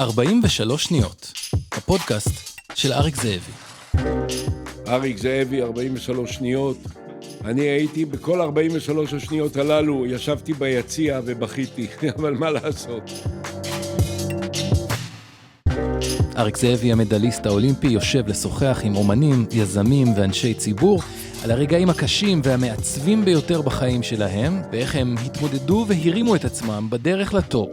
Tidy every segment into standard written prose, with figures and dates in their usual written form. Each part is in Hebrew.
43 שניות, הפודקאסט של אריק זאבי. אריק זאבי, 43 שניות. אני הייתי בכל 43 השניות הללו, ישבתי ביציע ובכיתי, אבל מה לעשות? אריק זאבי, המדליסט האולימפי, יושב לשוחח עם אומנים, יזמים ואנשי ציבור על הרגעים הקשים והמעצבים ביותר בחיים שלהם, ואיך הם התמודדו והרימו את עצמם בדרך לטופ.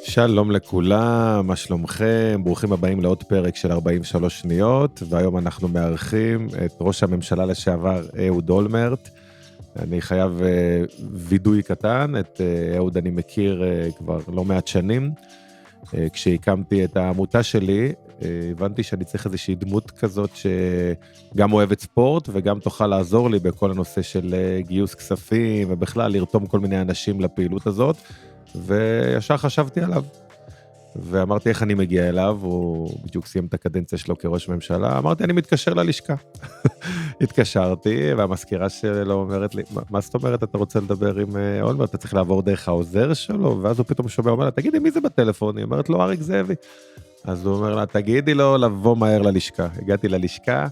שלום לכולם, מה שלומכם? ברוכים הבאים לעוד פרק של 43 שניות, והיום אנחנו מארחים את ראש הממשלה לשעבר אהוד אולמרט. אני חייב וידוי קטן, את אהוד אני מכיר כבר לא מעט שנים. כשהקמתי את העמותה שלי, הבנתי שאני צריך איזושהי דמות כזאת שגם אוהבת ספורט, וגם תוכל לעזור לי בכל הנושא של גיוס כספים, ובכלל לרתום כל מיני אנשים לפעילות הזאת. וישר חשבתי עליו, ואמרתי איך אני מגיע אליו, הוא בדיוק סיים את הקדנציה שלו כראש ממשלה, אמרתי אני מתקשר ללשכה, התקשרתי, והמזכירה שלו אומרת לי, מה זאת אומרת אתה רוצה לדבר עם אולמרט, אתה צריך לעבור דרך העוזר שלו, ואז הוא פתאום שומע, אומר לה, תגידי מי זה בטלפון, היא אומרת לו אריק זאבי, אז הוא אומר לה, תגידי לו לבוא מהר ללשכה, הגעתי ללשכה,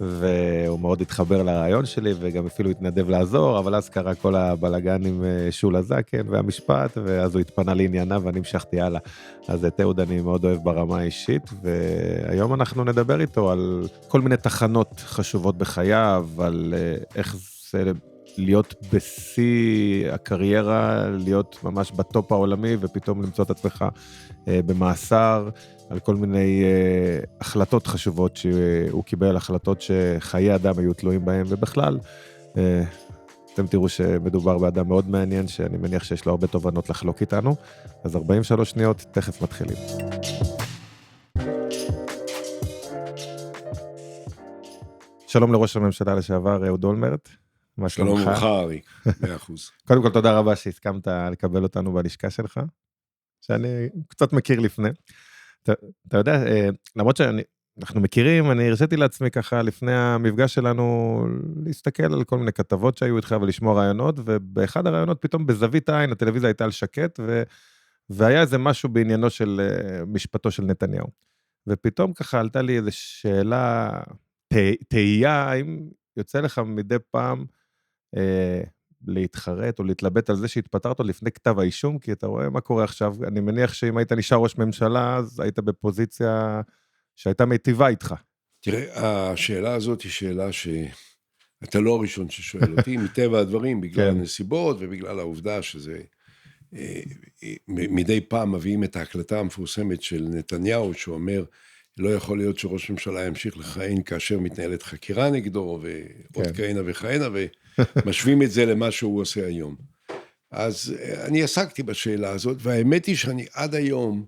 והוא מאוד התחבר לרעיון שלי, וגם אפילו התנדב לעזור, אבל אז קרה כל הבלגן עם שול הזקן והמשפט, ואז הוא התפנה לענייניו, ואני המשכתי הלאה. אז את אהוד אני מאוד אוהב ברמה האישית, והיום אנחנו נדבר איתו על כל מיני תחנות חשובות בחייו, על איך זה להיות בשיא הקריירה, להיות ממש בטופ העולמי, ופתאום למצוא את עצמך במאסר, על כל מיני החלטות חשובות שהוא קיבל, החלטות שחיי אדם היו תלויים בהם, ובכלל, אתם תראו שמדובר באדם מאוד מעניין, שאני מניח שיש לו הרבה תובנות לחלוק איתנו, אז 43 שניות, תכף מתחילים. שלום לראש הממשלה לשעבר, אהוד אולמרט. שלום לך, אריק, 100%. קודם כל, תודה רבה שהסכמת לקבל אותנו בלשכה שלך, שאני קצת מכיר לפני. אתה יודע, למרות שאנחנו מכירים, אני הרשיתי לעצמי ככה לפני המפגש שלנו, להסתכל על כל מיני כתבות שהיו איתך ולשמוע רעיונות, ובאחד הרעיונות פתאום בזווית העין, הטלוויזיה הייתה על שקט, והיה איזה משהו בעניינו של משפטו של נתניהו. ופתאום ככה עלתה לי איזו שאלה, תהייה, האם יוצא לך מדי פעם להתחרט או להתלבט על זה שהתפטרת לפני כתב האישום, כי אתה רואה מה קורה עכשיו, אני מניח שאם היית נשאר ראש ממשלה, אז היית בפוזיציה שהייתה מיטיבה איתך. תראה, השאלה הזאת היא שאלה שאתה לא הראשון ששואל אותי, מטבע הדברים, בגלל הנסיבות ובגלל העובדה שזה, מדי פעם מביאים את ההקלטה המפורסמת של נתניהו, שהוא אומר, לא יכול להיות שראש ממשלה ימשיך לכהן כאשר מתנהלת חקירה נגדו, ועוד כהנה וכהנה, ומשווים את זה למה שהוא עושה היום. אז אני עסקתי בשאלה הזאת, והאמת היא שאני עד היום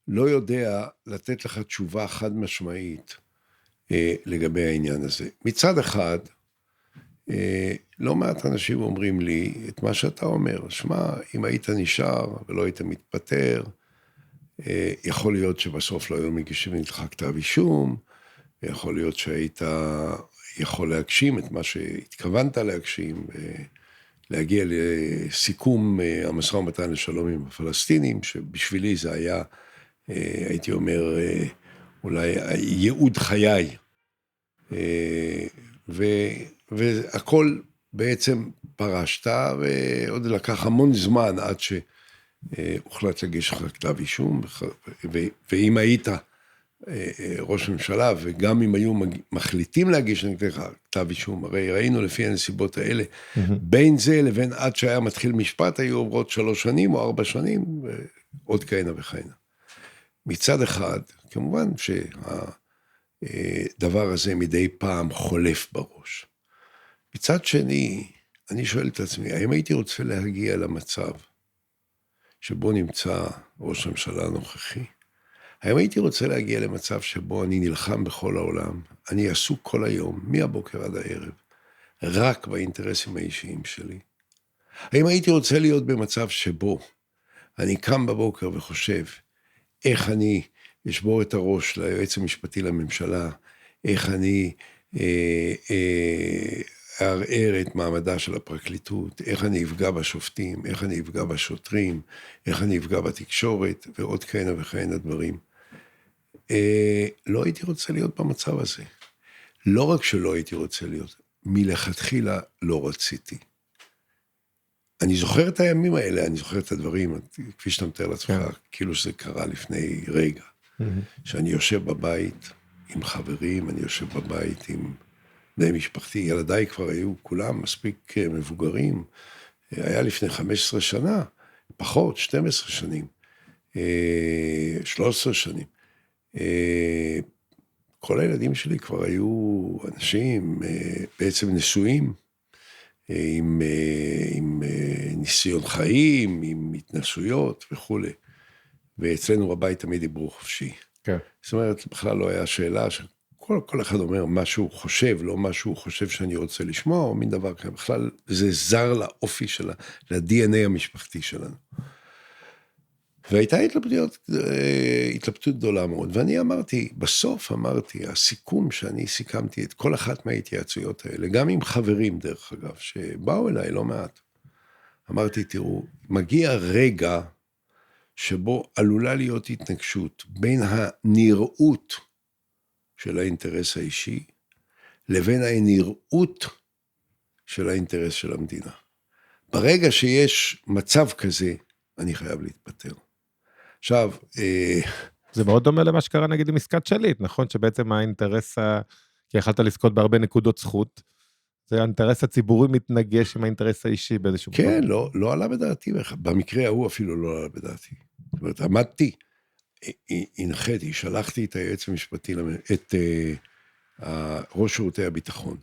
לא יודע לתת לך תשובה חד משמעית לגבי העניין הזה. מצד אחד, לא מעט אנשים אומרים לי את מה שאתה אומר, שמע, אם היית נשאר ולא היית מתפטר, יכול להיות שבסוף לא היו מגישים לך כתב אישום, יכול להיות שהיית יכול להגשים את מה שהתכוונת להגשים, להגיע לסיכום המשא ומתן לשלום עם הפלסטינים, שבשבילי זה היה, הייתי אומר, אולי ייעוד חיי. והכל בעצם פרשת, ועוד לקח המון זמן עד הוחלט להגיש לך כתב אישום, ואם היית ראש ממשלה, וגם אם היו מחליטים להגיש נגדך כתב אישום, הרי ראינו לפי הנסיבות האלה, בין זה לבין עד שהיה מתחיל משפט, היו עוברות 3 שנים או 4 שנים, ועוד כהנה וכהנה. מצד אחד, כמובן שהדבר הזה מדי פעם חולף בראש. מצד שני, אני שואל את עצמי, האם הייתי רוצה להגיע למצב, שבו נמצא ראש הממשלה הנוכחי, האם הייתי רוצה להגיע למצב שבו אני נלחם בכל העולם, אני עסוק כל היום, מהבוקר עד הערב, רק באינטרסים האישיים שלי? האם הייתי רוצה להיות במצב שבו אני קם בבוקר וחושב, איך אני אשבור את הראש ליועץ המשפטי לממשלה, איך אני לערער את מעמדה של הפרקליטות, איך אני אפגע בשופטים, איך אני אפגע בשוטרים, איך אני אפגע בתקשורת, ועוד כהנה וכהנה דברים. לא הייתי רוצה להיות במצב הזה. לא רק שלא הייתי רוצה להיות, מלכתחילה לא רציתי. אני זוכר את הימים האלה, אני זוכר את הדברים, כפי שאתה מתאר לעצמך, כאילו שזה קרה לפני רגע. שאני יושב בבית עם חברים, אני יושב בבית עם בני משפחתי, ילדיי כבר היו כולם מספיק מבוגרים, היה לפני 15 שנה, פחות, 12 שנים, 13 שנים. כל הילדים שלי כבר היו אנשים בעצם נשואים, עם ניסיון חיים, עם התנסויות וכו'. ואצלנו בבית תמיד דיברו חופשי. כן. זאת אומרת, בכלל לא היה שאלה שכל אחד אומר מה שהוא חושב, לא מה שהוא חושב שאני רוצה לשמוע, או מין דבר כזה. בכלל זה זר לאופי שלה, ל-DNA המשפחתי שלנו. והייתה התלבטות גדולה מאוד, ואני בסוף אמרתי, הסיכום שאני סיכמתי את כל אחת מההתייעצויות האלה, גם עם חברים דרך אגב, שבאו אליי לא מעט. אמרתי, תראו, מגיע רגע שבו עלולה להיות התנגשות בין הנראות של האינטרס האישי, לבין הנראות של האינטרס של המדינה. ברגע שיש מצב כזה, אני חייב להתפטר. עכשיו, זה מאוד דומה למה שקרה נגיד עם עסקת שליט, נכון? שבעצם האינטרס, כי יכלת לזכות בהרבה נקודות זכות, זה האינטרס הציבורי מתנגש עם האינטרס האישי באיזשהו מקום. כן, לא עלה בדעתי, במקרה ההוא אפילו לא עלה בדעתי. זאת אומרת, עמדתי, הנחיתי, שלחתי את היועץ המשפטי, את ראש שירותי הביטחון.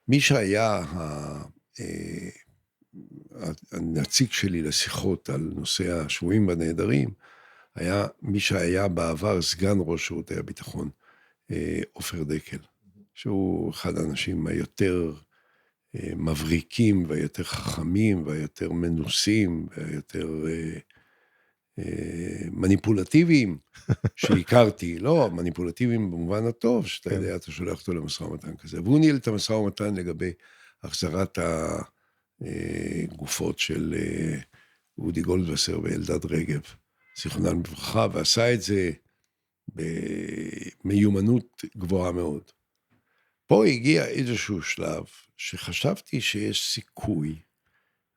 מי שהיה הנציג שלי לשיחות על נושא השבויים והנעדרים, היה מי שהיה בעבר סגן ראש שירותי הביטחון, עופר דקל, שהוא אחד האנשים היותר מבריקים והיותר חכמים והיותר מנוסים והיותר מניפולטיביים שהכרתי, לא, מניפולטיביים במובן הטוב, שאתה יודע, אתה שולח אותו למשא ומתן כזה, והוא ניהל את המשא ומתן לגבי החזרת הגופות של אודי גולדווסר ואלדד רגב, זיכרונם לברכה, ועשה את זה במיומנות גבוהה מאוד. פה הגיע איזשהו שלב שחשבתי שיש סיכוי,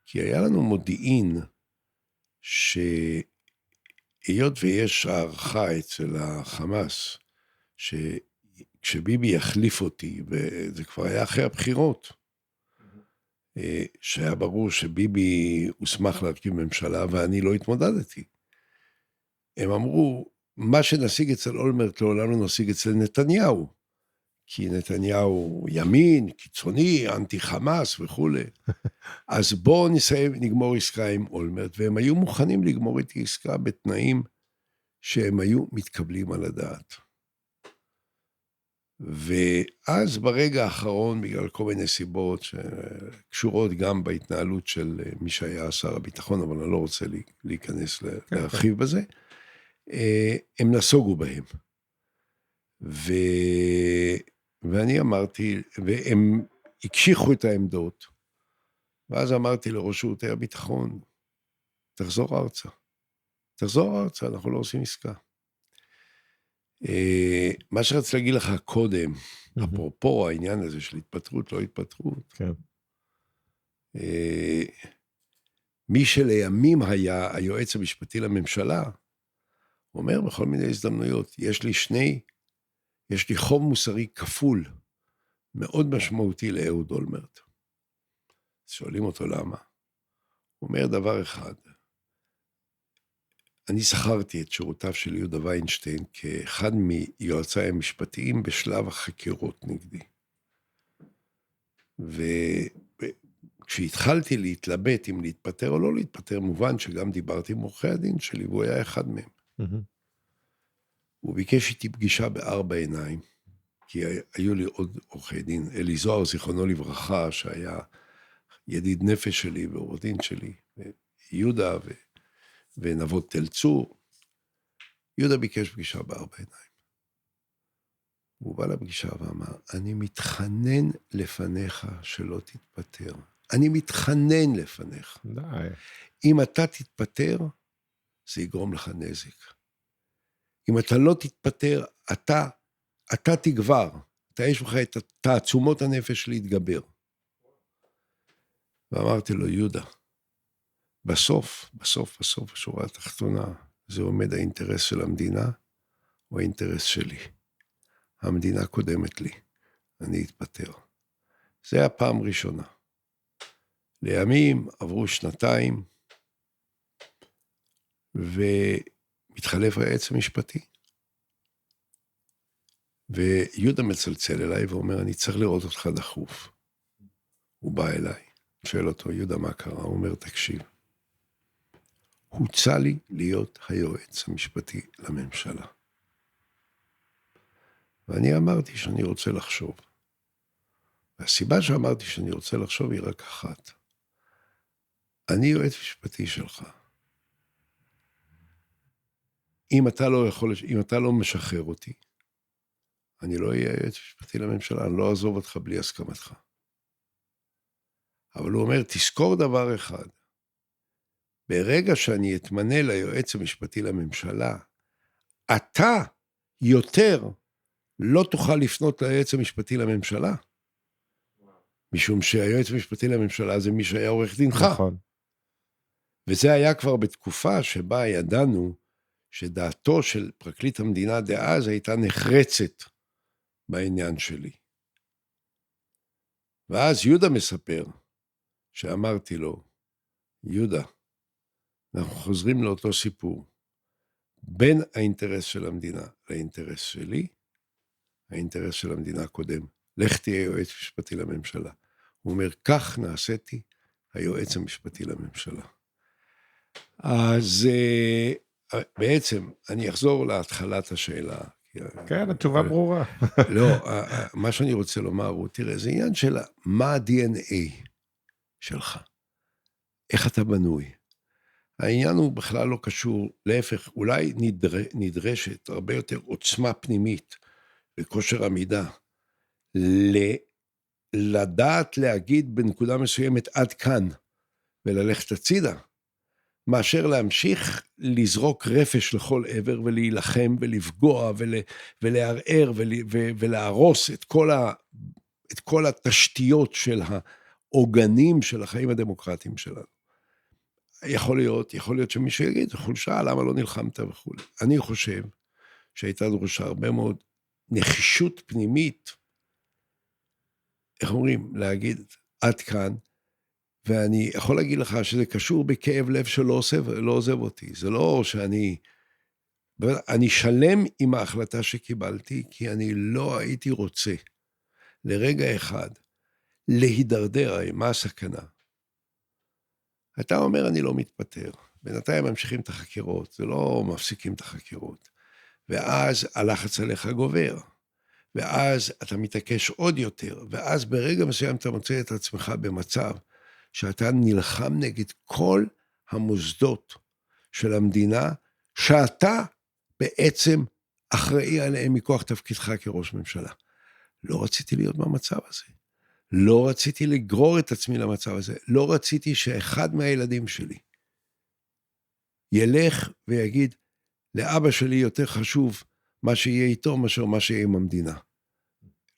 כי היה לנו מודיעין שהיות ויש הערכה אצל החמאס, שכשביבי יחליף אותי, וזה כבר היה אחרי הבחירות, שהיה ברור שביבי הוסמך להרכיב ממשלה ואני לא התמודדתי. הם אמרו, מה שנשיג אצל אולמרט לעולם לא נשיג אצל נתניהו, כי נתניהו ימין, קיצוני, אנטי חמאס וכו'. אז בואו נגמור עסקה עם אולמרט, והם היו מוכנים לגמור איתי עסקה בתנאים שהם היו מתקבלים על הדעת. ואז ברגע האחרון, בגלל כל מיני סיבות שקשורות גם בהתנהלות של מי שהיה שר הביטחון, אבל אני לא רוצה להיכנס להרחיב בזה, הם נסוגו בהם. ואני אמרתי, והם הקשיחו את העמדות, ואז אמרתי לראש שירותי הביטחון, תחזור ארצה, אנחנו לא עושים עסקה. מה שרציתי להגיד לך קודם, אפרופו העניין הזה של התפטרות, לא התפטרות, מי שלימים היה היועץ המשפטי לממשלה, אומר בכל מיני הזדמנויות, יש לי חוב מוסרי כפול, מאוד משמעותי לאהוד אולמרט. שואלים אותו למה. הוא אומר דבר אחד, אני שכרתי את שירותיו של יהודה ויינשטיין כאחד מיועציי המשפטיים בשלב החקירות נגדי. וכשהתחלתי להתלבט אם להתפטר או לא להתפטר, מובן שגם דיברתי עם עורכי הדין שלי, והוא היה אחד מהם. הוא ביקש איתי פגישה בארבע עיניים, כי היו לי עוד עורכי דין, אלי זוהר, זיכרונו לברכה, שהיה ידיד נפש שלי ועורך דין שלי, יהודה ונבות תל צור. יהודה ביקש פגישה בארבע עיניים. הוא בא לפגישה ואמר, אני מתחנן לפניך שלא תתפטר. אני מתחנן לפניך. די. אם אתה תתפטר, זה יגרום לך נזק. אם אתה לא תתפטר, אתה תגבר. יש לך את תעצומות הנפש להתגבר. ואמרתי לו, יהודה, בסוף, השורה התחתונה, זה עומד האינטרס של המדינה, או האינטרס שלי. המדינה קודמת לי, אני אתפטר. זה הפעם ראשונה. לימים עברו 2 ומתחלף היועץ המשפטי. ויהודה מצלצל אליי ואומר, אני צריך לראות אותך דחוף. הוא בא אליי, שואל אותו, יהודה, מה קרה? הוא אומר, תקשיב, הוצע לי להיות היועץ המשפטי לממשלה. ואני אמרתי שאני רוצה לחשוב. והסיבה שאמרתי שאני רוצה לחשוב היא רק אחת. אני יועץ משפטי שלך. אם אתה לא משחרר אותי, אני לא אהיה יועץ משפטי לממשלה, אני לא אעזוב אותך בלי הסכמתך. אבל הוא אומר, תזכור דבר אחד, ברגע שאני אתמנה ליועץ המשפטי לממשלה, אתה יותר לא תוכל לפנות ליועץ המשפטי לממשלה, משום שהיועץ המשפטי לממשלה זה מי שהיה עורך דינך. נכון. וזה היה כבר בתקופה שבה ידענו שדעתו של פרקליט המדינה דאז הייתה נחרצת בעניין שלי. ואז יהודה מספר שאמרתי לו, יהודה, אנחנו חוזרים לאותו סיפור, בין האינטרס של המדינה לאינטרס שלי, האינטרס של המדינה קודם, לך תהיה יועץ משפטי לממשלה. הוא אומר, כך נעשיתי היועץ המשפטי לממשלה. אז בעצם אני אחזור להתחלת השאלה. כן, התשובה ברורה. לא, מה שאני רוצה לומר הוא, תראה, זה עניין של מה ה-DNA שלך, איך אתה בנוי. העניין הוא בכלל לא קשור, להפך, אולי נדרשת הרבה יותר עוצמה פנימית וכושר עמידה, לדעת להגיד בנקודה מסוימת עד כאן, וללכת הצידה, מאשר להמשיך לזרוק רפש לכל עבר, ולהילחם ולפגוע ולערער ולהרוס את כל התשתיות של העוגנים של החיים הדמוקרטיים שלנו. יכול להיות שמישהו יגיד, חולשה, למה לא נלחמת וכו'. אני חושב שהייתה דרושה הרבה מאוד נחישות פנימית, איך אומרים, להגיד עד כאן, ואני יכול להגיד לך שזה קשור בכאב לב שלא עוזב אותי. זה לא אני שלם עם ההחלטה שקיבלתי, כי אני לא הייתי רוצה לרגע אחד להידרדר, מה הסכנה? אתה אומר, אני לא מתפטר. בינתיים ממשיכים את החקירות, זה לא מפסיקים את החקירות. ואז הלחץ עליך גובר. ואז אתה מתעקש עוד יותר. ואז ברגע מסוים אתה מוצא את עצמך במצב שאתה נלחם נגד כל המוסדות של המדינה, שאתה בעצם אחראי עליהם מכוח תפקידך כראש ממשלה. לא רציתי להיות במצב הזה. לא רציתי לגרור את עצמי למצב הזה. לא רציתי שאחד מהילדים שלי ילך ויגיד, לאבא שלי יותר חשוב מה שיהיה איתו מאשר מה שיהיה עם המדינה.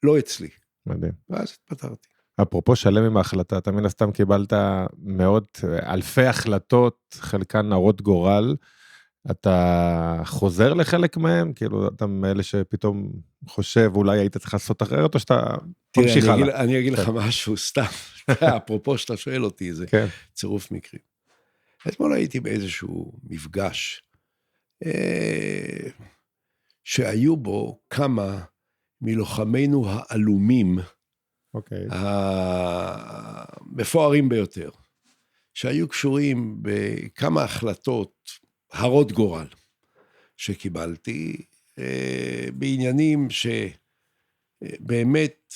לא אצלי. מדהים. ואז התפטרתי. אפרופו שלם עם ההחלטה, אתה מן הסתם קיבלת מאות, אלפי החלטות, חלקן הרות גורל, אתה חוזר לחלק מהם? כאילו, אתה מאלה שפתאום חושב, אולי היית צריך לעשות אחרת, או שאתה ממשיך הלאה? אני אגיד לך משהו, סתם, אפרופו שאתה שואל אותי, זה צירוף מקרים. אתמול הייתי באיזשהו מפגש, שהיו בו כמה מלוחמינו העלומים, המפוארים ביותר, שהיו קשורים בכמה החלטות הרות גורל שקיבלתי, בעניינים שבאמת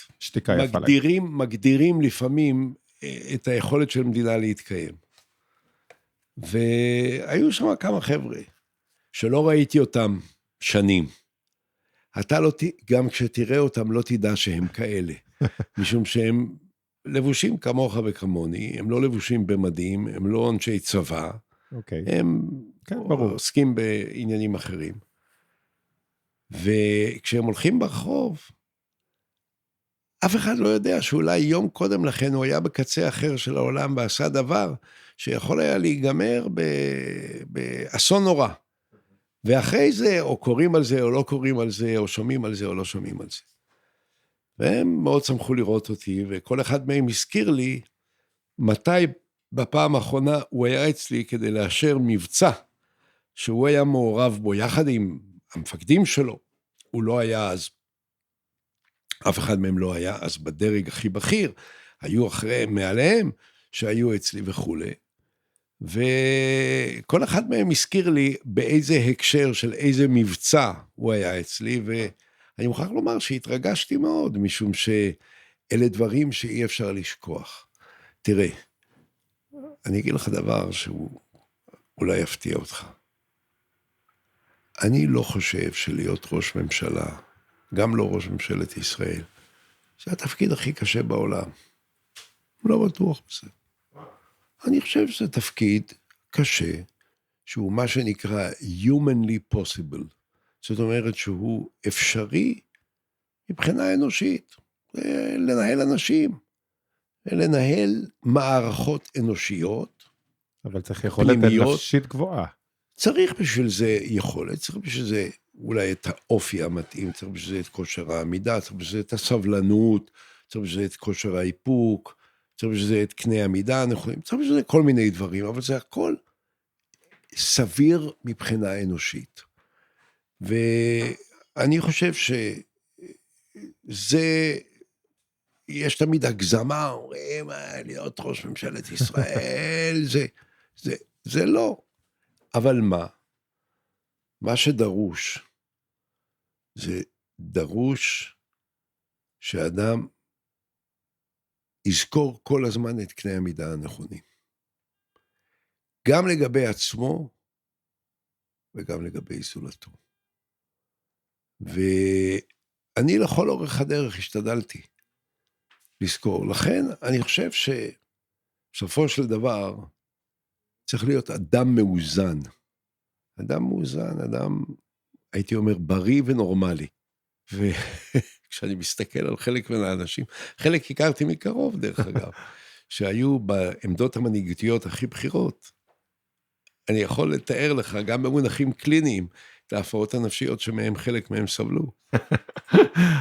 מגדירים לפעמים את היכולת של מדינה להתקיים. והיו שם כמה חבר'ה שלא ראיתי אותם שנים, אתה לא, גם כשתראה אותם לא תדע שהם כאלה, משום שהם לבושים כמוך וכמוני, הם לא לבושים במדים, הם לא אנשי צבא, הם עוסקים בעניינים אחרים. וכשהם הולכים ברחוב, אף אחד לא יודע שאולי יום קודם לכן הוא היה בקצה אחר של העולם ועשה דבר שיכול היה להיגמר באסון נורא. ואחרי זה, או קוראים על זה, או לא קוראים על זה, או שומעים על זה, או לא שומעים על זה. והם מאוד שמחו לראות אותי, וכל אחד מהם הזכיר לי מתי בפעם האחרונה הוא היה אצלי כדי לאשר מבצע שהוא היה מעורב בו יחד עם המפקדים שלו. הוא לא היה אז, אף אחד מהם לא היה אז בדרג הכי בכיר, היו אחריהם מעליהם שהיו אצלי וכו'. וכל אחד מהם הזכיר לי באיזה הקשר של איזה מבצע הוא היה אצלי, ואני מוכרח לומר שהתרגשתי מאוד, משום שאלה דברים שאי אפשר לשכוח. תראה, אני אגיד לך דבר שהוא אולי יפתיע אותך. אני לא חושב שלהיות ראש ממשלה, גם לא ראש ממשלת ישראל, זה התפקיד הכי קשה בעולם. לא בטוח בזה. אני חושב שזה תפקיד קשה, שהוא מה שנקרא humanly possible. זאת אומרת שהוא אפשרי מבחינה אנושית. לנהל אנשים, לנהל מערכות אנושיות. אבל צריך יכולת נפשית גבוהה. צריך בשביל זה יכולת, צריך בשביל זה אולי את האופי המתאים, צריך בשביל זה את כושר העמידה, צריך בשביל זה את הסבלנות, צריך בשביל זה את כושר האיפוק, צריך בשביל זה את קנה המידה הנכונים, צריך בשביל זה כל מיני דברים, אבל זה הכל סביר מבחינה אנושית. ואני חושב שזה, יש תמיד הגזמה, אומרים, להיות ראש ממשלת ישראל, זה לא. אבל מה שדרוש, זה דרוש שאדם יזכור כל הזמן את קנה המידה הנכונים. גם לגבי עצמו, וגם לגבי זולתו. ואני לכל אורך הדרך השתדלתי לזכור. לכן אני חושב שבסופו של דבר, צריך להיות אדם מאוזן. אדם מאוזן, אדם, הייתי אומר, בריא ונורמלי. וכשאני מסתכל על חלק מן האנשים, חלק הכרתי מקרוב דרך אגב, שהיו בעמדות המנהיגותיות הכי בחירות. אני יכול לתאר לך, גם במונחים קליניים, את ההפרעות הנפשיות שמהם חלק מהם סבלו.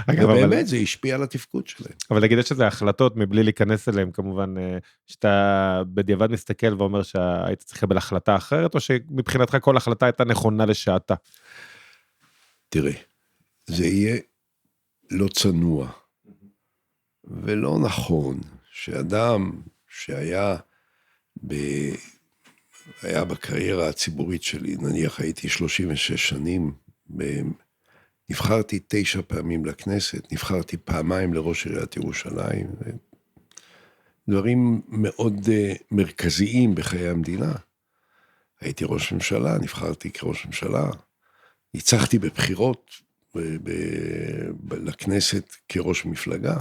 ובאמת זה השפיע על התפקוד שלהם. אבל נגיד שזה החלטות מבלי להיכנס אליהם, כמובן, שאתה בדיעבד מסתכל ואומר שהיית צריך לקבל החלטה אחרת, או שמבחינתך כל החלטה הייתה נכונה לשעתה? תראה, זה יהיה לא צנוע, ולא נכון שאדם שהיה בקריירה הציבורית שלי, נניח הייתי 36 שנים, נבחרתי 9 פעמים לכנסת, נבחרתי פעמיים לראש עיריית ירושלים, דברים מאוד מרכזיים בחיי המדינה. הייתי ראש ממשלה, נבחרתי כראש ממשלה, ניצחתי בבחירות לכנסת כראש מפלגה.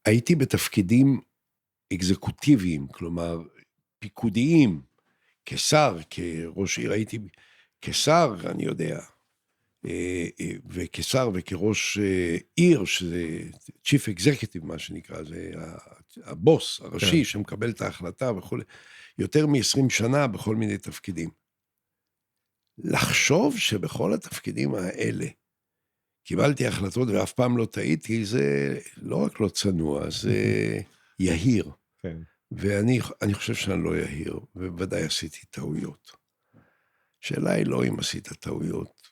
הייתי בתפקידים אקזקוטיביים, כלומר פיקודיים, כשר, כראש עיר, הייתי כשר, אני יודע, וכשר וכראש עיר, שזה Chief Executive, מה שנקרא, זה הבוס הראשי שמקבל את ההחלטה וכו', יותר מ-20 שנה בכל מיני תפקידים. לחשוב שבכל התפקידים האלה, קיבלתי החלטות ואף פעם לא טעיתי, זה לא רק לא צנוע, זה יהיר. כן. ואני חושב שאני לא יהיר, ובוודאי עשיתי טעויות. שאלה היא לא אם עשית טעויות.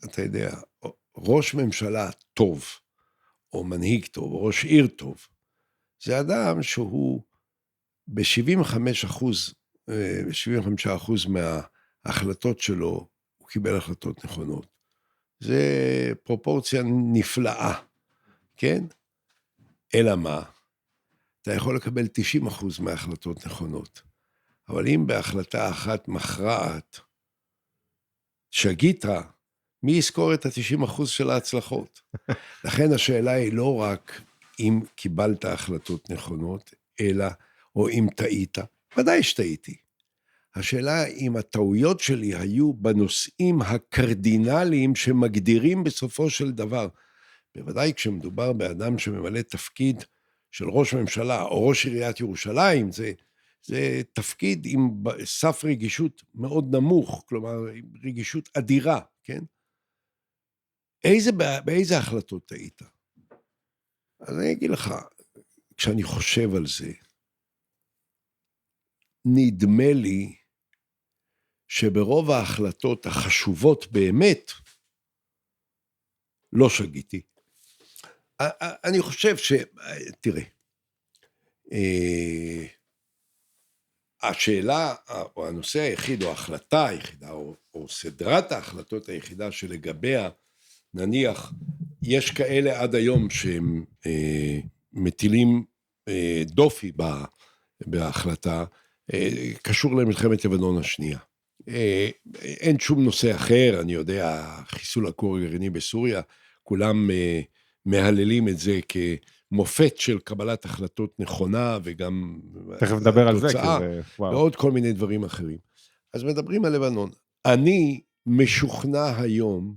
אתה יודע, ראש ממשלה טוב, או מנהיג טוב, או ראש עיר טוב, זה אדם שהוא ב-75% מההחלטות שלו, הוא קיבל החלטות נכונות. זה פרופורציה נפלאה, כן? אלא מה? אתה יכול לקבל 90% מההחלטות נכונות. אבל אם בהחלטה אחת מכרעת, שגית, מי יזכור את ה-90% של ההצלחות? לכן השאלה היא לא רק אם קיבלת החלטות נכונות, אלא, או אם טעית. ודאי שטעיתי. השאלה אם הטעויות שלי היו בנושאים הקרדינליים שמגדירים בסופו של דבר. בוודאי כשמדובר באדם שממלא תפקיד של ראש ממשלה או ראש עיריית ירושלים, זה תפקיד עם סף רגישות מאוד נמוך, כלומר רגישות אדירה, כן? באיזה החלטות טעית? אז אני אגיד לך, כשאני חושב על זה, נדמה לי שברוב ההחלטות החשובות באמת, לא שגיתי. אני חושב תראה, השאלה, או הנושא היחיד, או ההחלטה היחידה, או סדרת ההחלטות היחידה שלגביה, נניח, יש כאלה עד היום שהם מטילים דופי בהחלטה, קשור למלחמת לבנון השנייה. אין שום נושא אחר, אני יודע, חיסול הכור הגרעיני בסוריה, כולם מהללים את זה כמופת של קבלת החלטות נכונה, וגם תכף נדבר על זה, כי זה... ועוד כל מיני דברים אחרים. אז מדברים על לבנון. אני משוכנע היום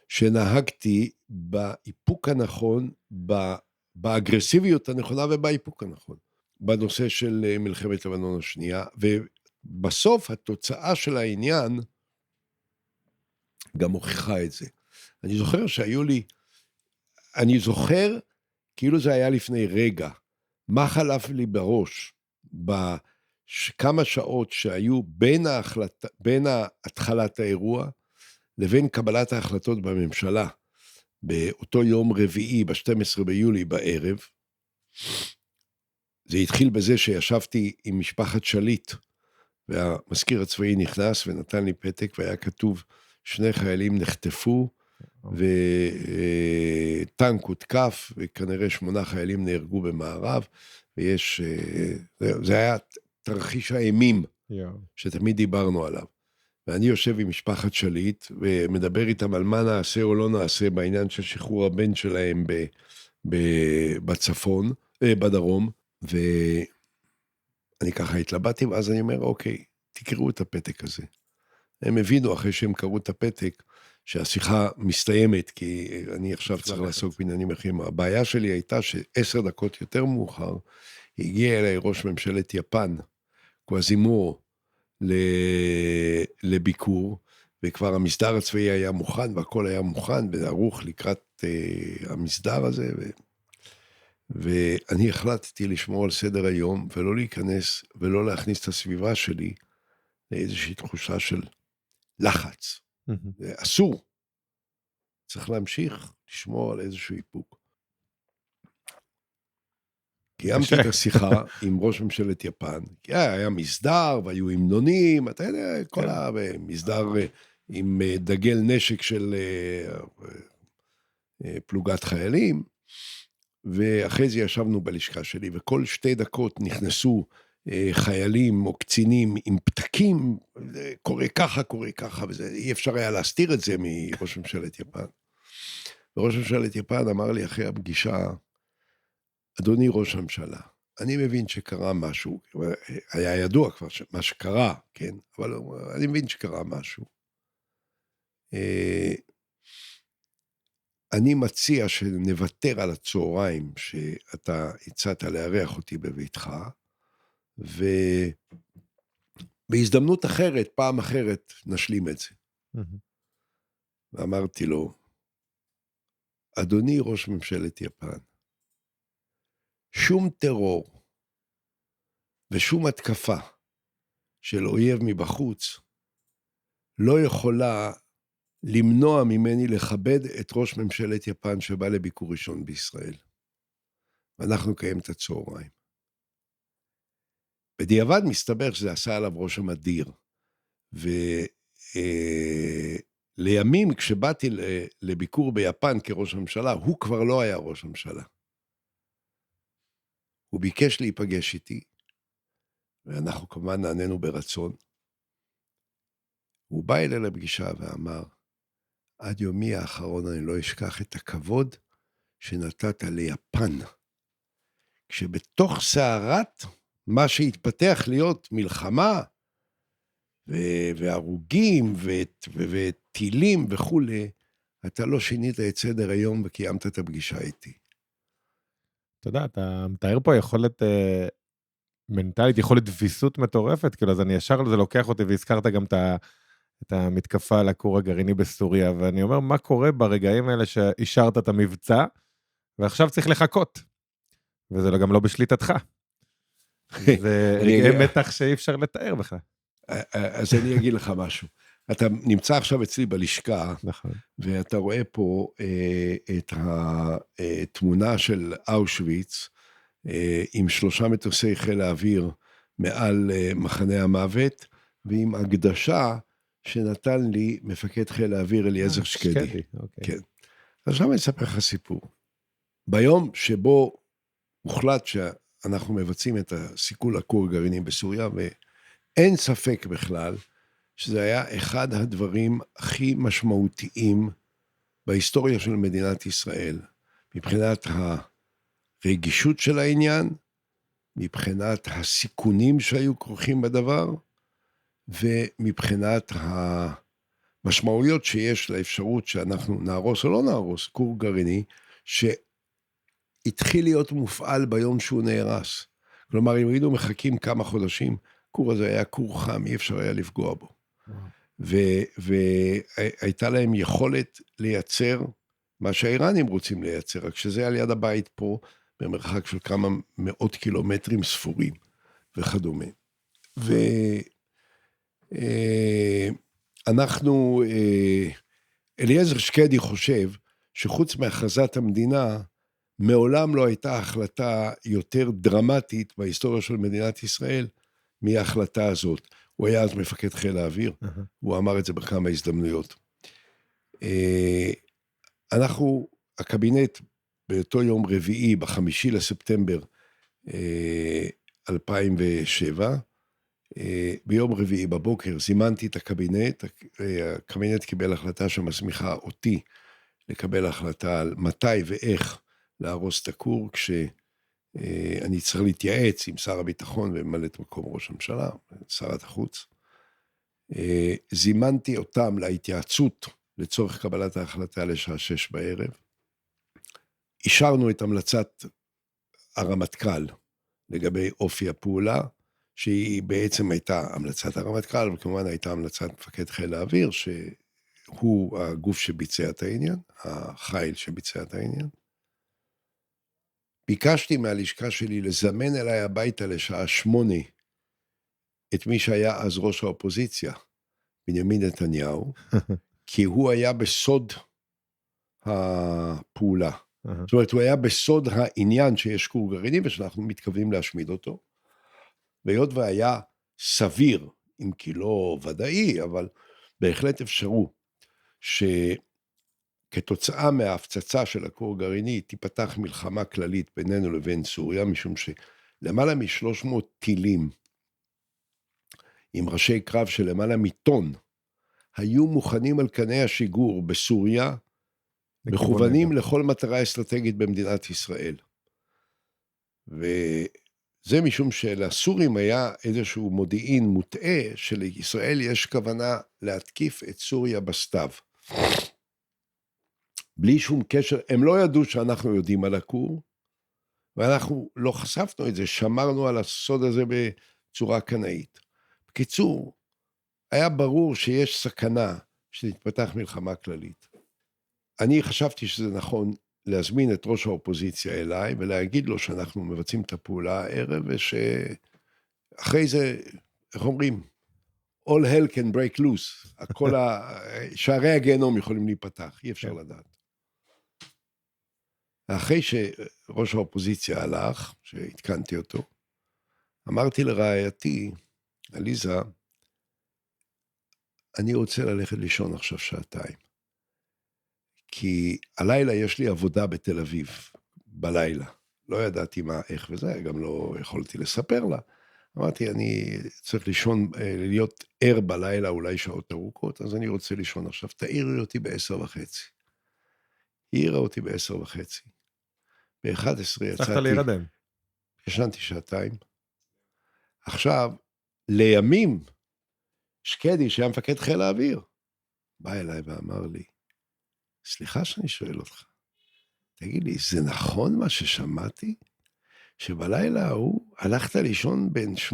שנהגתי באיפוק הנכון, באגרסיביות הנכונה ובאיפוק הנכון, בנושא של מלחמת לבנון השנייה, ובסוף התוצאה של העניין גם הוכיחה את זה. אני זוכר שהיו לי, אני זוכר כאילו זה היה לפני רגע, מה חלף לי בראש בכמה שעות שהיו בין התחלת האירוע לבין קבלת ההחלטות בממשלה, באותו יום רביעי, ב-12 ביולי בערב. זה התחיל בזה שישבתי עם משפחת שליט, והמזכיר הצבאי נכנס ונתן לי פתק, והיה כתוב, 2 חיילים נחטפו, וטנק הותקף, וכנראה 8 חיילים נהרגו במערב, ויש, זה היה תרחיש האימים, שתמיד דיברנו עליו. ואני יושב עם משפחת שליט, ומדבר איתם על מה נעשה או לא נעשה, בעניין של שחרור הבן שלהם בצפון, בדרום, ואני ככה התלבטתי, ואז אני אומר, אוקיי, תקראו את הפתק הזה. הם הבינו אחרי שהם קראו את הפתק, שהשיחה מסתיימת, כי אני עכשיו צריך לעסוק בעניינים אחרים. הבעיה שלי הייתה ש10 דקות יותר מאוחר, הגיע אליי ראש ממשלת יפן, קוואזימורו, לביקור, וכבר המסדר הצבאי היה מוכן, והכל היה מוכן, וערוך לקראת המסדר הזה, ואני החלטתי לשמור על סדר היום, ולא להיכנס, ולא להכניס את הסביבה שלי, לאיזושהי תחושה של לחץ. זה אסור. צריך להמשיך לשמור על איזשהו איפוק. קיימתי את השיחה עם ראש ממשלת יפן, כי היה מסדר, והיו המנונים, אתה יודע, כל המסדר עם דגל נשק של פלוגת חיילים, ואחרי זה ישבנו בלשכה שלי, וכל 2 דקות נכנסו חיילים או קצינים עם פתקים, קורה ככה, וזה, אי אפשר היה להסתיר את זה מראש ממשלת יפן. וראש ממשלת יפן אמר לי אחרי הפגישה, אדוני ראש הממשלה, אני מבין שקרה משהו, היה ידוע כבר מה שקרה, כן? אבל אני מבין שקרה משהו. אני מציע שנוותר על הצהריים שאתה הצעת לארח אותי בביתך, ובהזדמנות אחרת, פעם אחרת, נשלים את זה. ואמרתי לו, אדוני ראש ממשלת יפן, שום טרור ושום התקפה של אויב מבחוץ לא יכולה למנוע ממני לכבד את ראש ממשלת יפן שבא לביקור ראשון בישראל. ואנחנו קיים את הצהריים. בדיעבד מסתבר שזה עשה עליו רושם אדיר. ולימים כשבאתי לביקור ביפן כראש הממשלה, הוא כבר לא היה ראש הממשלה. הוא ביקש להיפגש איתי, ואנחנו כמובן נענינו ברצון. הוא בא אליי לפגישה ואמר, עד יומי האחרון אני לא אשכח את הכבוד שנתת ליפן. כשבתוך סערת מה שהתפתח להיות מלחמה, והרוגים, וטילים וכו', אתה לא שינית את סדר היום וקיימת את הפגישה איתי. אתה יודע, אתה מתאר פה יכולת מנטלית, יכולת ויסות מטורפת, כאילו, אז אני ישר, זה לוקח אותי, והזכרת גם את המתקפה על הכור הגרעיני בסוריה, ואני אומר, מה קורה ברגעים האלה שאישרת את המבצע, ועכשיו צריך לחכות, וזה גם לא בשליטתך. זה רגעי מתח שאי אפשר לתאר בכלל. אז אני אגיד לך משהו. אתה נמצא עכשיו אצלי בלשכה, נכון. ואתה רואה פה את התמונה של אושוויץ, עם 3 מטוסי חיל האוויר מעל מחנה המוות, ועם הקדשה שנתן לי מפקד חיל האוויר אליעזר שקדי. אוקיי. כן. עכשיו אני אספר לך סיפור. ביום שבו הוחלט שאנחנו מבצעים את הסיכול הכור הגרעיני בסוריה, ואין ספק בכלל שזה היה אחד הדברים הכי משמעותיים בהיסטוריה של מדינת ישראל, מבחינת הרגישות של העניין, מבחינת הסיכונים שהיו כרוכים בדבר, ומבחינת המשמעויות שיש לאפשרות שאנחנו נהרוס או לא נהרוס, כור גרעיני, שהתחיל להיות מופעל ביום שהוא נהרס. כלומר, אם היינו מחכים כמה חודשים, כור הזה היה כור חם, אי אפשר היה לפגוע בו. והייתה להם יכולת לייצר מה שהאיראנים רוצים לייצר, רק שזה על יד הבית פה, במרחק של כמה מאות קילומטרים ספורים וכדומה. ואנחנו, אליעזר שקדי חושב שחוץ מהכרזת המדינה, מעולם לא הייתה החלטה יותר דרמטית בהיסטוריה של מדינת ישראל, מההחלטה הזאת. הוא היה אז מפקד חיל האוויר, הוא אמר את זה בכמה הזדמנויות. אנחנו, הקבינט, באותו יום רביעי, ב5 לספטמבר 2007, ביום רביעי בבוקר, זימנתי את הקבינט, הקבינט קיבל החלטה שמסמיכה אותי, לקבל החלטה על מתי ואיך להרוס את הכור, כשאני צריך להתייעץ עם שר הביטחון וממלאת מקום ראש הממשלה, שרת החוץ. זימנתי אותם להתייעצות לצורך קבלת ההחלטה לשעה 6 בערב. אישרנו את המלצת הרמטכ"ל לגבי אופי הפעולה, שהיא בעצם הייתה המלצת הרמטכ"ל, וכמובן הייתה המלצת מפקד חיל האוויר, שהוא הגוף שביצע את העניין, החיל שביצע את העניין. ביקשתי מהלשכה שלי לזמן אליי הביתה לשעה 8, את מי שהיה אז ראש האופוזיציה, בנימין נתניהו, כי הוא היה בסוד הפעולה. זאת אומרת, הוא היה בסוד העניין שיש כור גרעיני, ושאנחנו מתכוונים להשמיד אותו. והיות והיה סביר, אם כי לא ודאי, אבל בהחלט אפשרו, שכתוצאה מההפצצה של הכור גרעיני, תיפתח מלחמה כללית בינינו לבין סוריה, משום שלמעלה מ-300 טילים, עם ראשי קרב של למעלה מטון, היו מוכנים על קני השיגור בסוריה, מכוונים לכל מטרה אסטרטגית במדינת ישראל. וזה משום שלסורים היה איזשהו מודיעין מוטעה, שלישראל יש כוונה להתקיף את סוריה בסתיו. בלי שום קשר, הם לא ידעו שאנחנו יודעים על הכור, ואנחנו לא חשפנו את זה, שמרנו על הסוד הזה בצורה קנאית. בקיצור, היה ברור שיש סכנה שתתפתח מלחמה כללית. אני חשבתי שזה נכון להזמין את ראש האופוזיציה אליי, ולהגיד לו שאנחנו מבצעים את הפעולה הערב, ושאחרי זה, איך אומרים, all hell can break loose, שערי הגיהנום יכולים להיפתח, אי אפשר לדעת. אחרי שראש האופוזיציה הלך, שהתקנתי אותו, אמרתי לרעייתי, עליזה, אני רוצה ללכת לישון עכשיו 2 שעות. כי הלילה יש לי עבודה בתל אביב, בלילה. לא ידעתי מה, איך וזה, גם לא יכולתי לספר לה. אמרתי, אני צריך לישון, להיות ער בלילה, אולי שעות ארוכות, אז אני רוצה לישון עכשיו. תעירי אותי ב10:30. היא העירה אותי ב10:30. ב11 הצלחת יצאתי, להירדם. ישנתי שעתיים. עכשיו, לימים, שקדי, שהיה מפקד חיל האוויר, בא אליי ואמר לי, סליחה שאני שואל אותך, תגיד לי, זה נכון מה ששמעתי? שבלילה ההוא הלכת לישון בין 8:30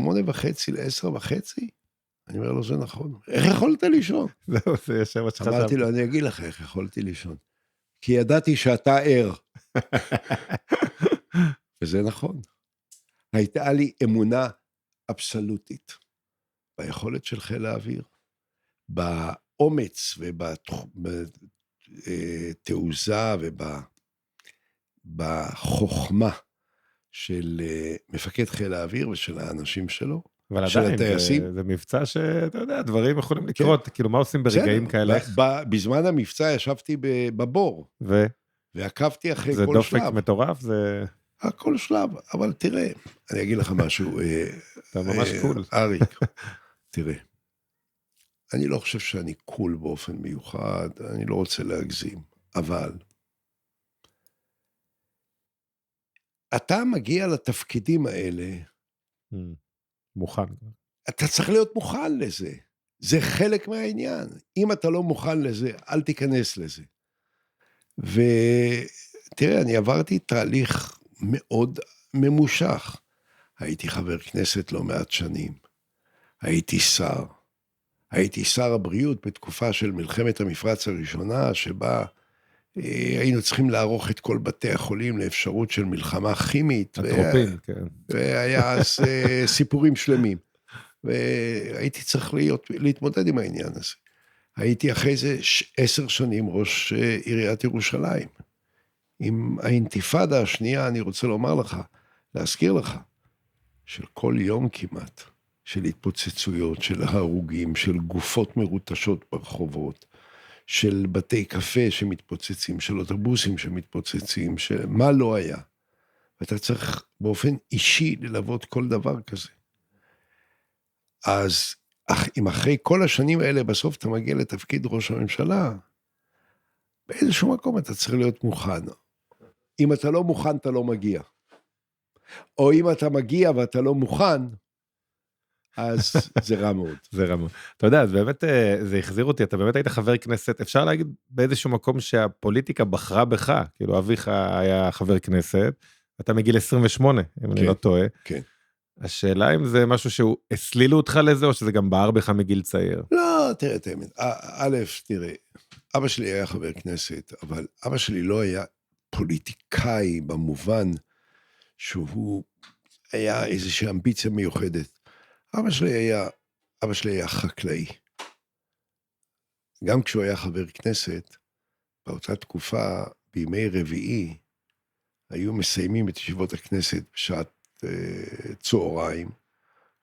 ל10:30? אני אומר לו, זה נכון. איך יכולת לישון? זהו, זה ישר מה שחשבתי. אמרתי לו, אני אגיד לך איך יכולתי לישון. כי ידעתי שאתה ער. וזה נכון. הייתה לי אמונה אבסולוטית ביכולת של חיל האוויר, באומץ ובתעוזה ובחוכמה של מפקד חיל האוויר ושל האנשים שלו, אבל של עדיין, הטייסים. זה מבצע שאתה יודע, דברים יכולים לקרות, כאילו מה עושים ברגעים כאלה? בזמן המבצע ישבתי בבור, ועקבתי אחרי כל שלב. זה דופק מטורף, זה... כל שלב, אבל תראה, אני אגיד לך משהו, אתה ממש קול. אריק, תראה, אני לא חושב שאני קול באופן מיוחד, אני לא רוצה להגזים, אבל אתה מגיע לתפקידים האלה, מוכן. אתה צריך להיות מוכן לזה, זה חלק מהעניין, אם אתה לא מוכן לזה, אל תיכנס לזה. ותראה, אני עברתי תהליך מאוד ממושך, הייתי חבר כנסת לא מעט שנים, הייתי שר הבריאות בתקופה של מלחמת המפרץ הראשונה, שבה היינו צריכים לערוך את כל בתי החולים לאפשרות של מלחמה כימית. הטרופין, כן. והיה סיפורים שלמים. והייתי צריך להתמודד עם העניין הזה. הייתי אחרי זה 10 שנים ראש עיריית ירושלים. עם האינתיפאדה השנייה, אני רוצה לומר לך, להזכיר לך, של כל יום כמעט, של התפוצצויות, של הרוגים, של גופות מרוטשות ברחובות, של בתי קפה שמתפוצצים, של אוטובוסים שמתפוצצים, מה לא היה. ואתה צריך באופן אישי ללוות כל דבר כזה. אז אם אחרי כל השנים האלה בסוף אתה מגיע לתפקיד ראש הממשלה, באיזשהו מקום אתה צריך להיות מוכן. אם אתה לא מוכן, אתה לא מגיע. או אם אתה מגיע ואתה לא מוכן, אז זה רע מאוד. זה רע מאוד. אתה יודע, אז באמת זה החזיר אותי, אתה באמת היית חבר כנסת, אפשר להגיד באיזשהו מקום שהפוליטיקה בחרה בך, כאילו אביך היה חבר כנסת, אתה מגיל 28, אם אני לא טועה. כן. השאלה אם זה משהו שהוא הסלילו אותך לזה, או שזה גם בער בך מגיל צעיר? לא, תראה, תראה, אבא שלי היה חבר כנסת, אבל אבא שלי לא היה פוליטיקאי במובן שהוא היה איזושהי אמביציה מיוחדת. אבא שלי היה חקלאי. גם כשהוא היה חבר כנסת, באותה תקופה, בימי רביעי, היו מסיימים את ישיבות הכנסת בשעת צהריים.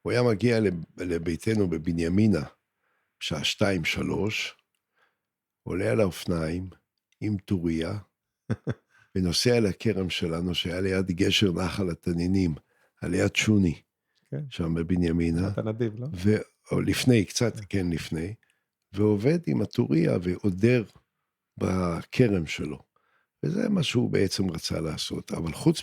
הוא היה מגיע לביתנו בבנימינה, בשעה 2-3, עולה על האופניים, עם טוריה, ונוסע לכרם שלנו, שהיה ליד גשר נחל התנינים, על יד שוני, שם בבנימינה. אתה נדיב, לא? לפני, קצת, כן, לפני, ועובד עם הטוריה ועודר בכרם שלו. וזה מה שהוא בעצם רצה לעשות. אבל חוץ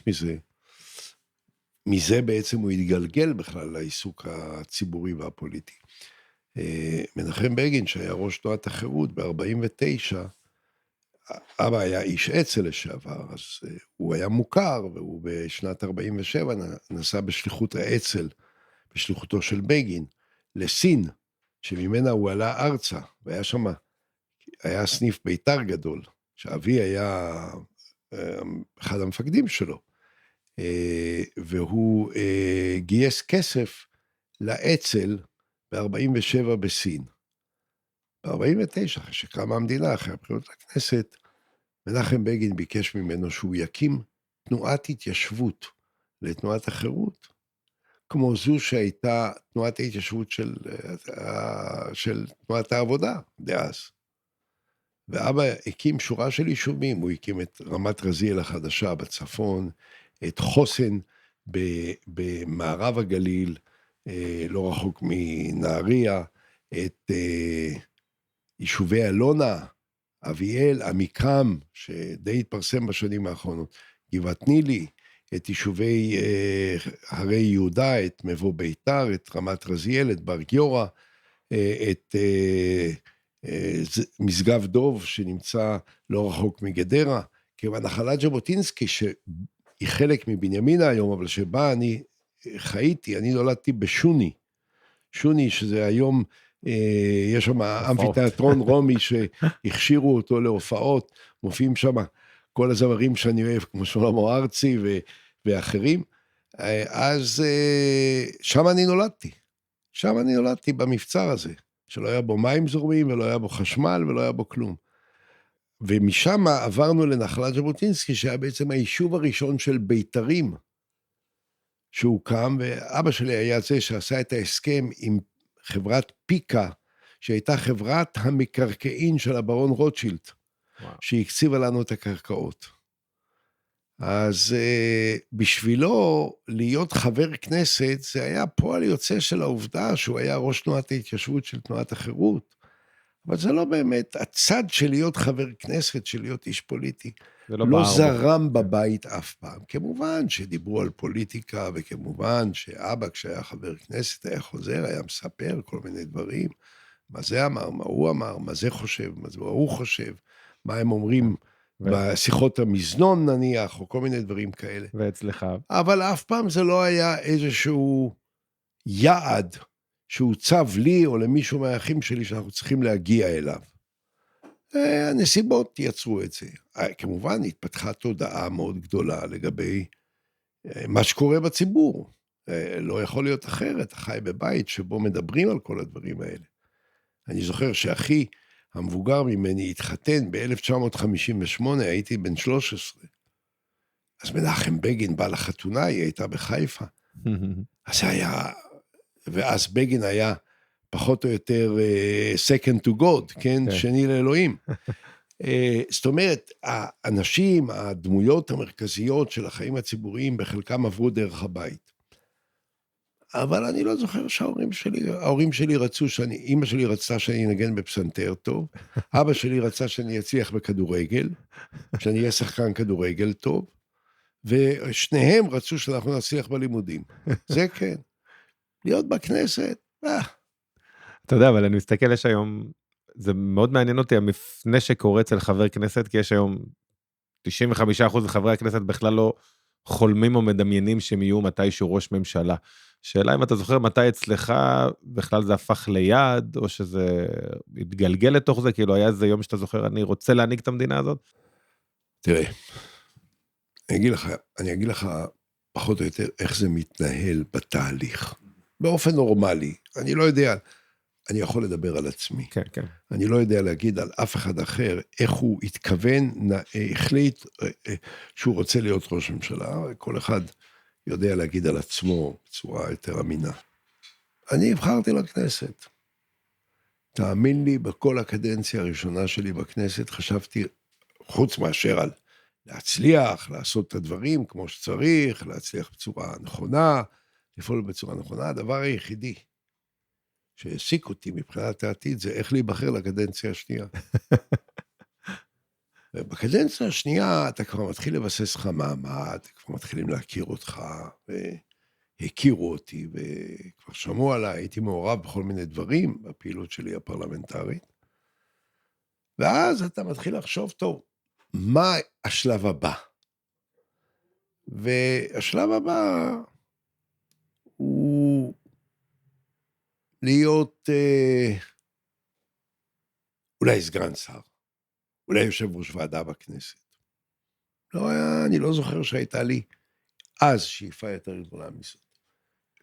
מזה בעצם הוא התגלגל בכלל לעיסוק הציבורי והפוליטי. מנחם בגין, שהיה ראש תנועת החירות ב-49, אבא היה איש אצ"ל לשעבר, אז הוא היה מוכר, והוא בשנת 47 נסע בשליחות האצ"ל, בשליחותו של בגין, לסין, שממנה הוא עלה ארצה, והיה שם, היה סניף ביתר גדול, שאבי היה אחד המפקדים שלו, והוא גייס כסף לאצ"ל ב-47 בסין. ב-49, אחרי שקמה המדינה, אחרי הבחירות לכנסת, מנחם בגין ביקש ממנו שהוא יקים תנועת התיישבות לתנועת החירות, כמו זו שהייתה תנועת ההתיישבות של תנועת העבודה דאז. ואבא הקים שורה של יישובים, הוא הקים את רמת רזיאל החדשה בצפון, את חוסן במערב הגליל, לא רחוק מנהריה, את יישובי אלונה, אביאל, עמיקם, שדי התפרסם בשנים האחרונות, גבעת נילי, את יישובי הרי יהודה, את מבוא ביתר, את רמת רזיאל, את בר גיורא, את משגב דוב, שנמצא לא רחוק מגדרה, כיוון נחלת ז'בוטינסקי, שהיא חלק מבנימינה היום, אבל שבה אני חייתי, אני נולדתי בשוני, שוני, שזה היום, יש שם אמפיתיאטרון רומי, שהכשירו אותו להופעות, מופיעים שם כל הזמרים שאני אוהב, כמו שלמה ארצי ואחרים, אז שם אני נולדתי במבצר הזה, שלא היה בו מים זורמים, ולא היה בו חשמל, ולא היה בו כלום. ומשם עברנו לנחלת ז'בוטינסקי, שהיה בעצם היישוב הראשון של בית"רים, שהוקם, ואבא שלי היה זה שעשה את ההסכם עם חברת פיקה, שהייתה חברת המקרקעין של הברון רוטשילד, שהקציבה לנו את הקרקעות. אז בשבילו להיות חבר כנסת, זה היה פועל יוצא של העובדה שהוא היה ראש תנועת ההתיישבות של תנועת החירות, אבל זה לא באמת, הצד של להיות חבר כנסת, של להיות איש פוליטי, לא זרם בבית אף פעם. כמובן שדיברו על פוליטיקה, וכמובן שאבא כשהיה חבר כנסת היה חוזר, היה מספר כל מיני דברים, מה זה אמר, מה הוא אמר, מה זה חושב, מה זה הוא חושב, מה הם אומרים בשיחות המזנון נניח, או כל מיני דברים כאלה. ואצלך? אבל אף פעם זה לא היה איזשהו יעד, שהוצב לי או למישהו מהאחים שלי שאנחנו צריכים להגיע אליו. הנסיבות יצרו את זה. כמובן התפתחה תודעה מאוד גדולה לגבי מה שקורה בציבור. לא יכול להיות אחרת, חי בבית שבו מדברים על כל הדברים האלה. אני זוכר שאחי המבוגר ממני התחתן ב-1958, הייתי בן 13. אז מנחם בגין בא לחתונה, היא הייתה בחיפה. אז זה היה... ואז בגין היה פחות או יותר second to God, כן? שני לאלוהים. זאת אומרת, האנשים, הדמויות המרכזיות של החיים הציבוריים, בחלקם עברו דרך הבית. אבל אני לא זוכר ההורים שלי רצו אמא שלי רצתה שאני אנגן בפסנתר טוב, אבא שלי רצה שאני אצליח בכדורגל, שאני אהיה שחקן כדורגל טוב, ושניהם רצו שאנחנו נצליח בלימודים. זה כן. להיות בכנסת, אתה יודע, אבל אני מסתכל, יש היום, זה מאוד מעניין אותי, המפנה שקורה אצל חבר כנסת, כי יש היום 95% מחברי הכנסת בכלל לא חולמים או מדמיינים שהם יהיו מתישהו ראש ממשלה. שאלה אם אתה זוכר מתי אצלך בכלל זה הפך ליד, או שזה התגלגל לתוך זה, כאילו היה איזה יום שאתה זוכר, אני רוצה להנהיג את המדינה הזאת? תראה, אני אגיד לך פחות או יותר איך זה מתנהל בתהליך. באופן נורמלי, אני לא יודע, אני יכול לדבר על עצמי. כן, כן. אני לא יודע להגיד על אף אחד אחר, איך הוא התכוון, החליט שהוא רוצה להיות ראש ממשלה, כל אחד יודע להגיד על עצמו בצורה יותר אמינה. אני הבחרתי לכנסת. תאמין לי, בכל הקדנציה הראשונה שלי בכנסת, חשבתי, חוץ מאשר על להצליח, לעשות את הדברים כמו שצריך, להצליח בצורה נכונה, לפעול בצורה נכונה, הדבר היחידי שהעסיק אותי מבחינת העתיד, זה איך להיבחר לקדנציה השנייה. ובקדנציה השנייה אתה כבר מתחיל לבסס לך מעמד, כבר מתחילים להכיר אותך, והכירו אותי, וכבר שמעו עליי, הייתי מעורב בכל מיני דברים, בפעילות שלי הפרלמנטרית, ואז אתה מתחיל לחשוב, טוב, מה השלב הבא? והשלב הבא הוא להיות אולי סגן שר, אולי יושב ראש ועדה בכנסת. אני לא זוכר שהייתה לי אז שאיפה יותר גדולה מזאת.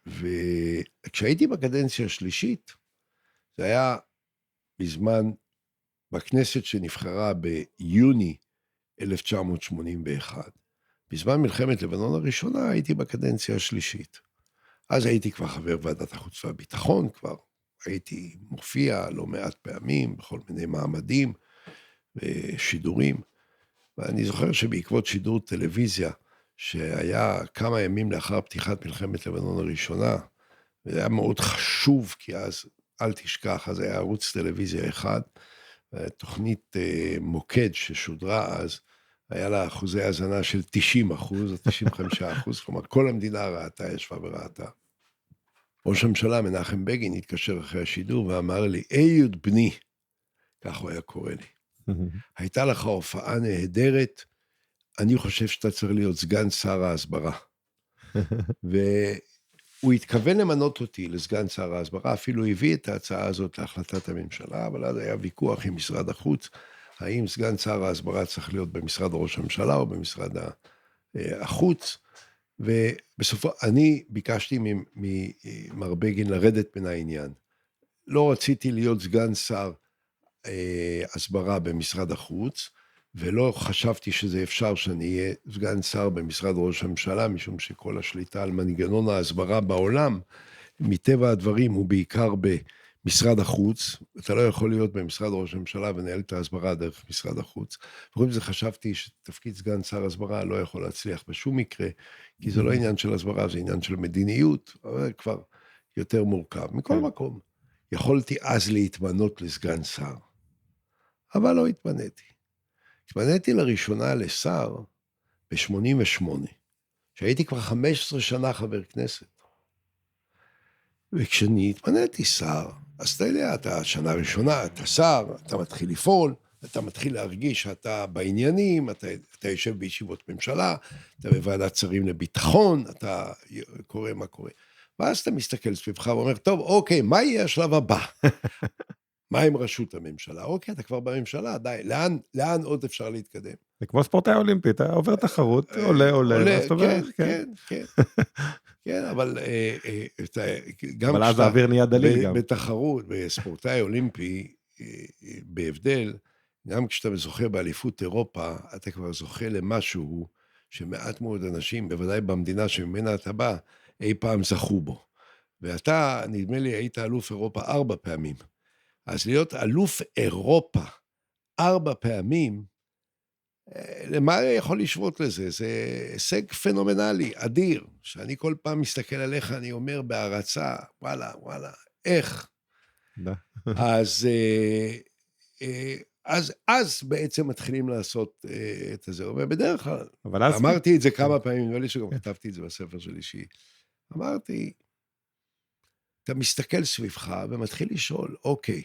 וכשהייתי בקדנציה השלישית, זה היה בזמן בכנסת שנבחרה ביוני 1981. בזמן מלחמת לבנון הראשונה הייתי בקדנציה השלישית. אז הייתי כבר חבר ועדת החוץ והביטחון, כבר הייתי מופיע לא מעט פעמים בכל מיני מעמדים ושידורים. ואני זוכר שבעקבות שידור טלוויזיה, שהיה כמה ימים לאחר פתיחת מלחמת לבנון הראשונה, וזה היה מאוד חשוב, כי אז, אל תשכח, אז היה ערוץ טלוויזיה אחד, תוכנית מוקד ששודרה אז, היה לה אחוזי הזנה של 90% או 95%, כלומר, כל המדינה ראתה, ישבה וראתה. ראש הממשלה מנחם בגין התקשר אחרי השידור ואמר לי, אהוד בני, כך הוא היה קורא לי, הייתה לך הופעה נהדרת, אני חושב שאתה צריך להיות סגן שר ההסברה. והוא התכוון למנות אותי לסגן שר ההסברה, אפילו הביא את ההצעה הזאת להחלטת הממשלה, אבל אז היה ויכוח עם משרד החוץ, האם סגן שר ההסברה צריך להיות במשרד ראש הממשלה או במשרד החוץ, ובסופו, אני ביקשתי ממר בגין לרדת מן העניין. לא רציתי להיות סגן שר הסברה במשרד החוץ, ולא חשבתי שזה אפשר שאני אהיה סגן שר במשרד ראש הממשלה, משום שכל השליטה על מנגנון ההסברה בעולם, מטבע הדברים הוא בעיקר במשרד החוץ, אתה לא יכול להיות במשרד ראש הממשלה ונהל את ההסברה דרך משרד החוץ. וחוץ מזה חשבתי שתפקיד סגן שר הסברה לא יכול להצליח בשום מקרה, כי זה לא עניין של הסברה, זה עניין של מדיניות, אבל כבר יותר מורכב. מכל מקום, יכולתי אז להתמנות לסגן שר, אבל לא התמניתי. התמניתי לראשונה לשר ב-88, שהייתי כבר 15 שנה חבר כנסת. וכשאני התמניתי שר, אז אתה יודע, אתה שנה ראשונה, אתה שר, אתה מתחיל לפעול, אתה מתחיל להרגיש שאתה בעניינים, אתה יושב בישיבות ממשלה, אתה בוועדת שרים לביטחון, אתה קורא מה קורה. ואז אתה מסתכל סביבך ואומר, טוב, אוקיי, מה יהיה השלב הבא? מה עם ראשות הממשלה? אוקיי, אתה כבר בממשלה, די, לאן עוד אפשר להתקדם? זה כמו ספורטאי אולימפי, אתה עובר תחרות, עולה, כן, אבל אבל אז האוויר נהיה דליל גם. בתחרות, בספורטאי אולימפי, בהבדל, גם כשאתה זוכה באליפות אירופה, אתה כבר זוכה למשהו שמעט מאוד אנשים, בוודאי במדינה שממנה אתה בא, אי פעם זכו בו. ואתה, נדמה לי, היית אלוף אירופה 4 פעמים. אז להיות אלוף אירופה 4 פעמים, למה יכול לשבות לזה? זה הישג פנומנלי, אדיר, שאני כל פעם מסתכל עליך, אני אומר בהרצה, וואלה, איך? אז בעצם מתחילים לעשות את זה, ובדרך כלל, אמרתי את זה כמה פעמים, נראה לי שגם כתבתי את זה בספר שלי, אמרתי, אתה מסתכל סביבך ומתחיל לשאול, אוקיי,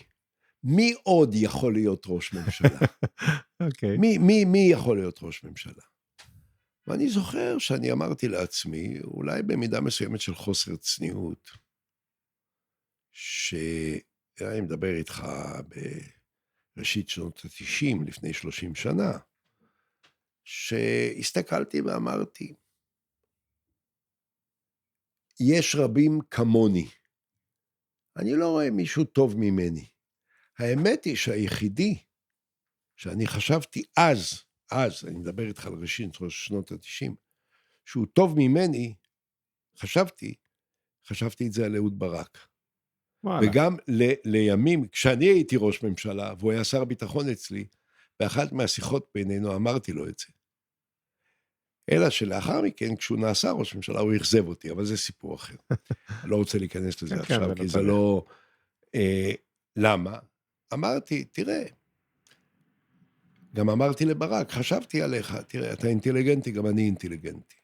מי עוד יכול להיות ראש ממשלה? מי יכול להיות ראש ממשלה? ואני זוכר שאני אמרתי לעצמי, אולי במידה מסוימת של חוסר צניעות, שאני מדבר איתך בראשית שנות ה-90, לפני 30 שנה, שהסתכלתי ואמרתי, יש רבים כמוני, אני לא רואה מישהו טוב ממני. האמת היא שהיחידי שאני חשבתי אז, אני מדבר איתך על ראשית שנות ה-90, שהוא טוב ממני, חשבתי את זה על אהוד ברק. וגם לימים, כשאני הייתי ראש ממשלה, והוא היה שר ביטחון אצלי, באחת מהשיחות בינינו אמרתי לו את זה. אלא שלאחר מכן, כשהוא נעשה ראש ממשלה, הוא יחזב אותי, אבל זה סיפור אחר. אני לא רוצה להיכנס לזה עכשיו, כי זה לא... למה? אמרתי, תראה, גם אמרתי לברק, חשבתי עליך, תראה, אתה אינטליגנטי, גם אני אינטליגנטי.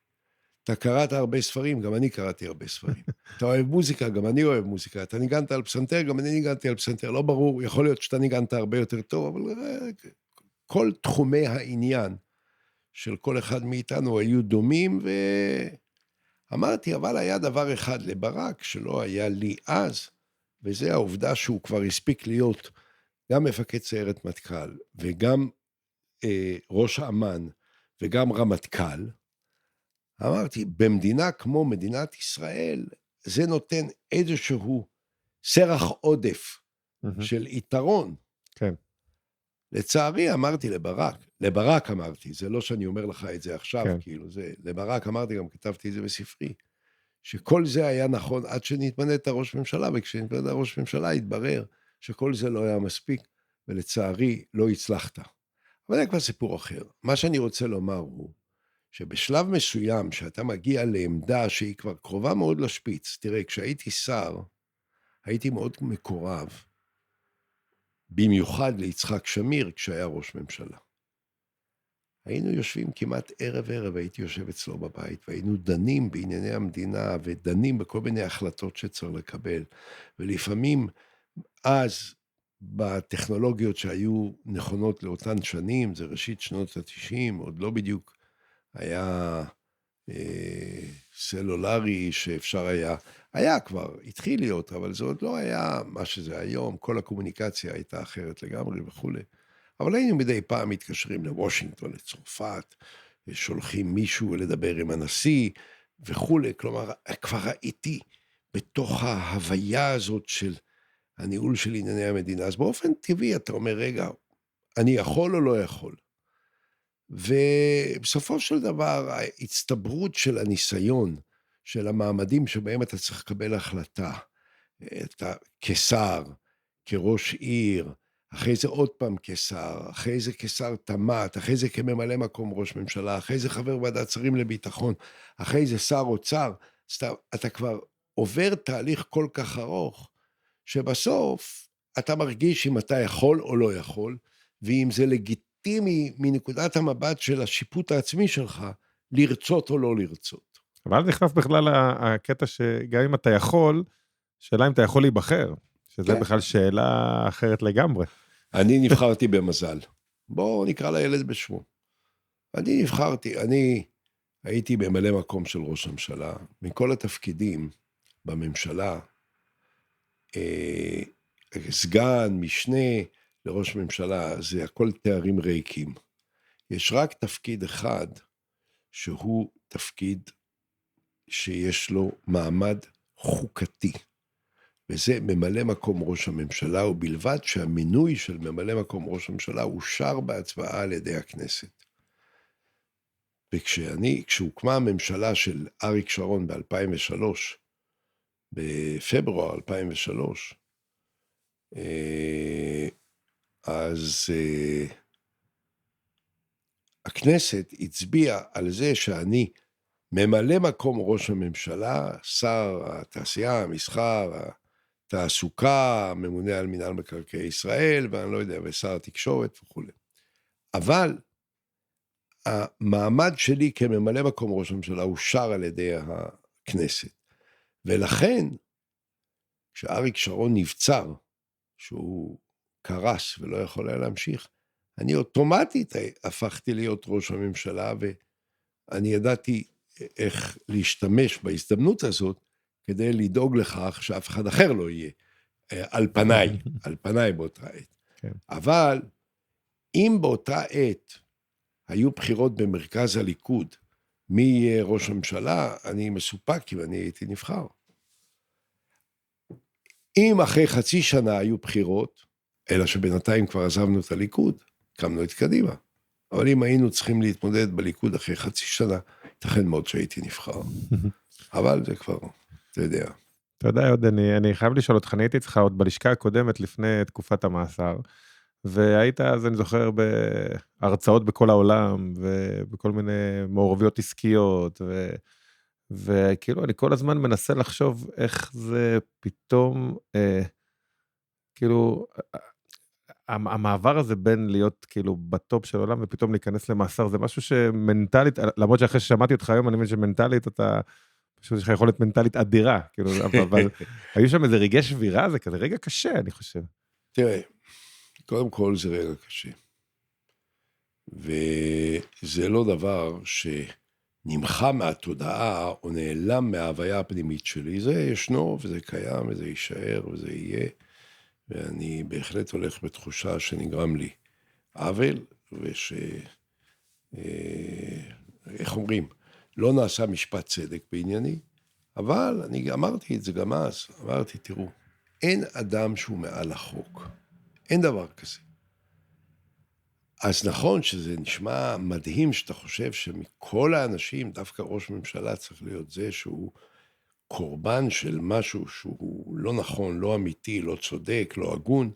אתה קראת הרבה ספרים, גם אני קראתי הרבה ספרים. אתה אוהב מוזיקה, גם אני אוהב מוזיקה. אתה ניגנת על פסנתר, גם אני ניגנתי על פסנתר. לא ברור, יכול להיות שאתה ניגנת הרבה יותר טוב, אבל כל תחומי העניין של כל אחד מאיתנו היו דומים, ואמרתי, אבל היה דבר אחד לברק שלא היה לי אז, וזה העובדה שהוא כבר הספיק להיות גם מפקד סיירת מטכ"ל, וגם ראש אמ"ן, וגם רמטכ"ל. אמרתי, במדינה כמו מדינת ישראל, זה נותן איזשהו סרח עודף של יתרון. כן. לצערי אמרתי לברק אמרתי, זה לא שאני אומר לך את זה עכשיו, כן. כאילו זה, לברק אמרתי, גם כתבתי את זה בספרי, שכל זה היה נכון עד שנתמנית ראש ממשלה, וכשנתמנית ראש ממשלה התברר שכל זה לא היה מספיק, ולצערי לא הצלחת. אבל זה כבר סיפור אחר. מה שאני רוצה לומר הוא, שבשלב מסוים, שאתה מגיע לעמדה שהיא כבר קרובה מאוד לשפיץ, תראה, כשהייתי שר, הייתי מאוד מקורב, במיוחד ליצחק שמיר, כשהיה ראש ממשלה. היינו יושבים כמעט ערב, הייתי יושב אצלו בבית, והיינו דנים בענייני המדינה, ודנים בכל מיני החלטות שצריך לקבל, ולפעמים אז, בטכנולוגיות שהיו נכונות לאותן שנים, זה ראשית שנות ה-90, עוד לא בדיוק היה סלולרי שאפשר היה כבר, התחיל להיות, אבל זה עוד לא היה מה שזה היום, כל הקומוניקציה הייתה אחרת לגמרי וכו'. אבל היינו מדי פעם מתקשרים לוושינגטון, לצרפת, שולחים מישהו לדבר עם הנשיא וכו'. כלומר, כבר ראיתי בתוך ההוויה הזאת של הניהול של ענייני המדינה, אז באופן טבעי אתה אומר, רגע, אני יכול או לא יכול? ובסופו של דבר, ההצטברות של הניסיון, של המעמדים שבהם אתה צריך לקבל החלטה, אתה כשר, כראש עיר, אחרי זה עוד פעם כשר, אחרי זה כשר תמת, אחרי זה כממלא מקום ראש ממשלה, אחרי זה חבר ועדת שרים לביטחון, אחרי זה שר אוצר, אתה כבר עובר תהליך כל כך ארוך, שבסוף אתה מרגיש אם אתה יכול או לא יכול, ואם זה לגיטימי מנקודת המבט של השיפוט העצמי שלך, לרצות או לא לרצות. אבל נכנס בכלל הקטע שגם אם אתה יכול, שאלה אם אתה יכול להיבחר, שזה כן. בכלל שאלה אחרת לגמרי. אני נבחרתי במזל. בואו נקרא לילד בשמו. אני נבחרתי, אני הייתי ממלא מקום של ראש הממשלה, מכל התפקידים בממשלה, סגן, משנה לראש ממשלה, זה הכל תארים ריקים. יש רק תפקיד אחד, שהוא תפקיד שיש לו מעמד חוקתי, וזה ממלא מקום ראש הממשלה, ובלבד שהמינוי של ממלא מקום ראש הממשלה אושר בהצבעה על ידי הכנסת. כשהוקמה הממשלה של אריק שרון ב-2003, בפברואר 2003, אז הכנסת הצביעה על זה שאני ממלא מקום ראש הממשלה, שר התעשייה, המסחר, התעסוקה, ממונה על מינהל מקרקעי ישראל, ואני לא יודע, ושר התקשורת וכו'. אבל המעמד שלי כממלא מקום ראש הממשלה אושר על ידי הכנסת. ולכן, כשאריק שרון נבצר, שהוא קרס ולא יכול היה להמשיך, אני אוטומטית הפכתי להיות ראש הממשלה, ואני ידעתי איך להשתמש בהזדמנות הזאת, כדי לדאוג לכך שאף אחד אחר לא יהיה, על פניי באותה עת. כן. אבל אם באותה עת היו בחירות במרכז הליכוד, מי יהיה ראש הממשלה, אני מסופק כי אני הייתי נבחר. אם אחרי חצי שנה היו בחירות, אלא שבינתיים כבר עזבנו את הליכוד, קמנו את קדימה. אבל אם היינו צריכים להתמודד בליכוד אחרי חצי שנה, ייתכן מאוד שהייתי נבחר. אבל זה כבר, אתה יודע. אתה יודע, עוד אני חייב לשאול אותך, אני הייתי אצלך עוד בלשכה הקודמת לפני תקופת המאסר, והיית אז אני זוכר בהרצאות בכל העולם, ובכל מיני מעורבויות עסקיות, וכאילו אני כל הזמן מנסה לחשוב איך זה פתאום, כאילו, המעבר הזה בין להיות כאילו בטופ של העולם, ופתאום להיכנס למאסר, זה משהו שמנטלית, למרות שאחרי ששמעתי אותך היום, אני מבין שמנטלית אתה, פשוט יש לך יכולת מנטלית אדירה, כאילו, אבל היו שם איזה רגעי שבירה, זה כזה רגע קשה, אני חושב. תראה, קודם כל זה רגע קשה. וזה לא דבר שנמחה מהתודעה, או נעלם מההוויה הפנימית שלי. זה ישנו, וזה קיים, וזה יישאר, וזה יהיה. ואני בהחלט הולך בתחושה שנגרם לי עוול, איך אומרים, לא נעשה משפט צדק בענייני, אבל אני אמרתי את זה גם אז, אמרתי, תראו, אין אדם שהוא מעל החוק, אין דבר כזה. אז נכון שזה נשמע מדהים שאתה חושב שמכל האנשים, דווקא ראש ממשלה צריך להיות זה שהוא קורבן של משהו שהוא לא נכון, לא אמיתי, לא צודק, לא הגון,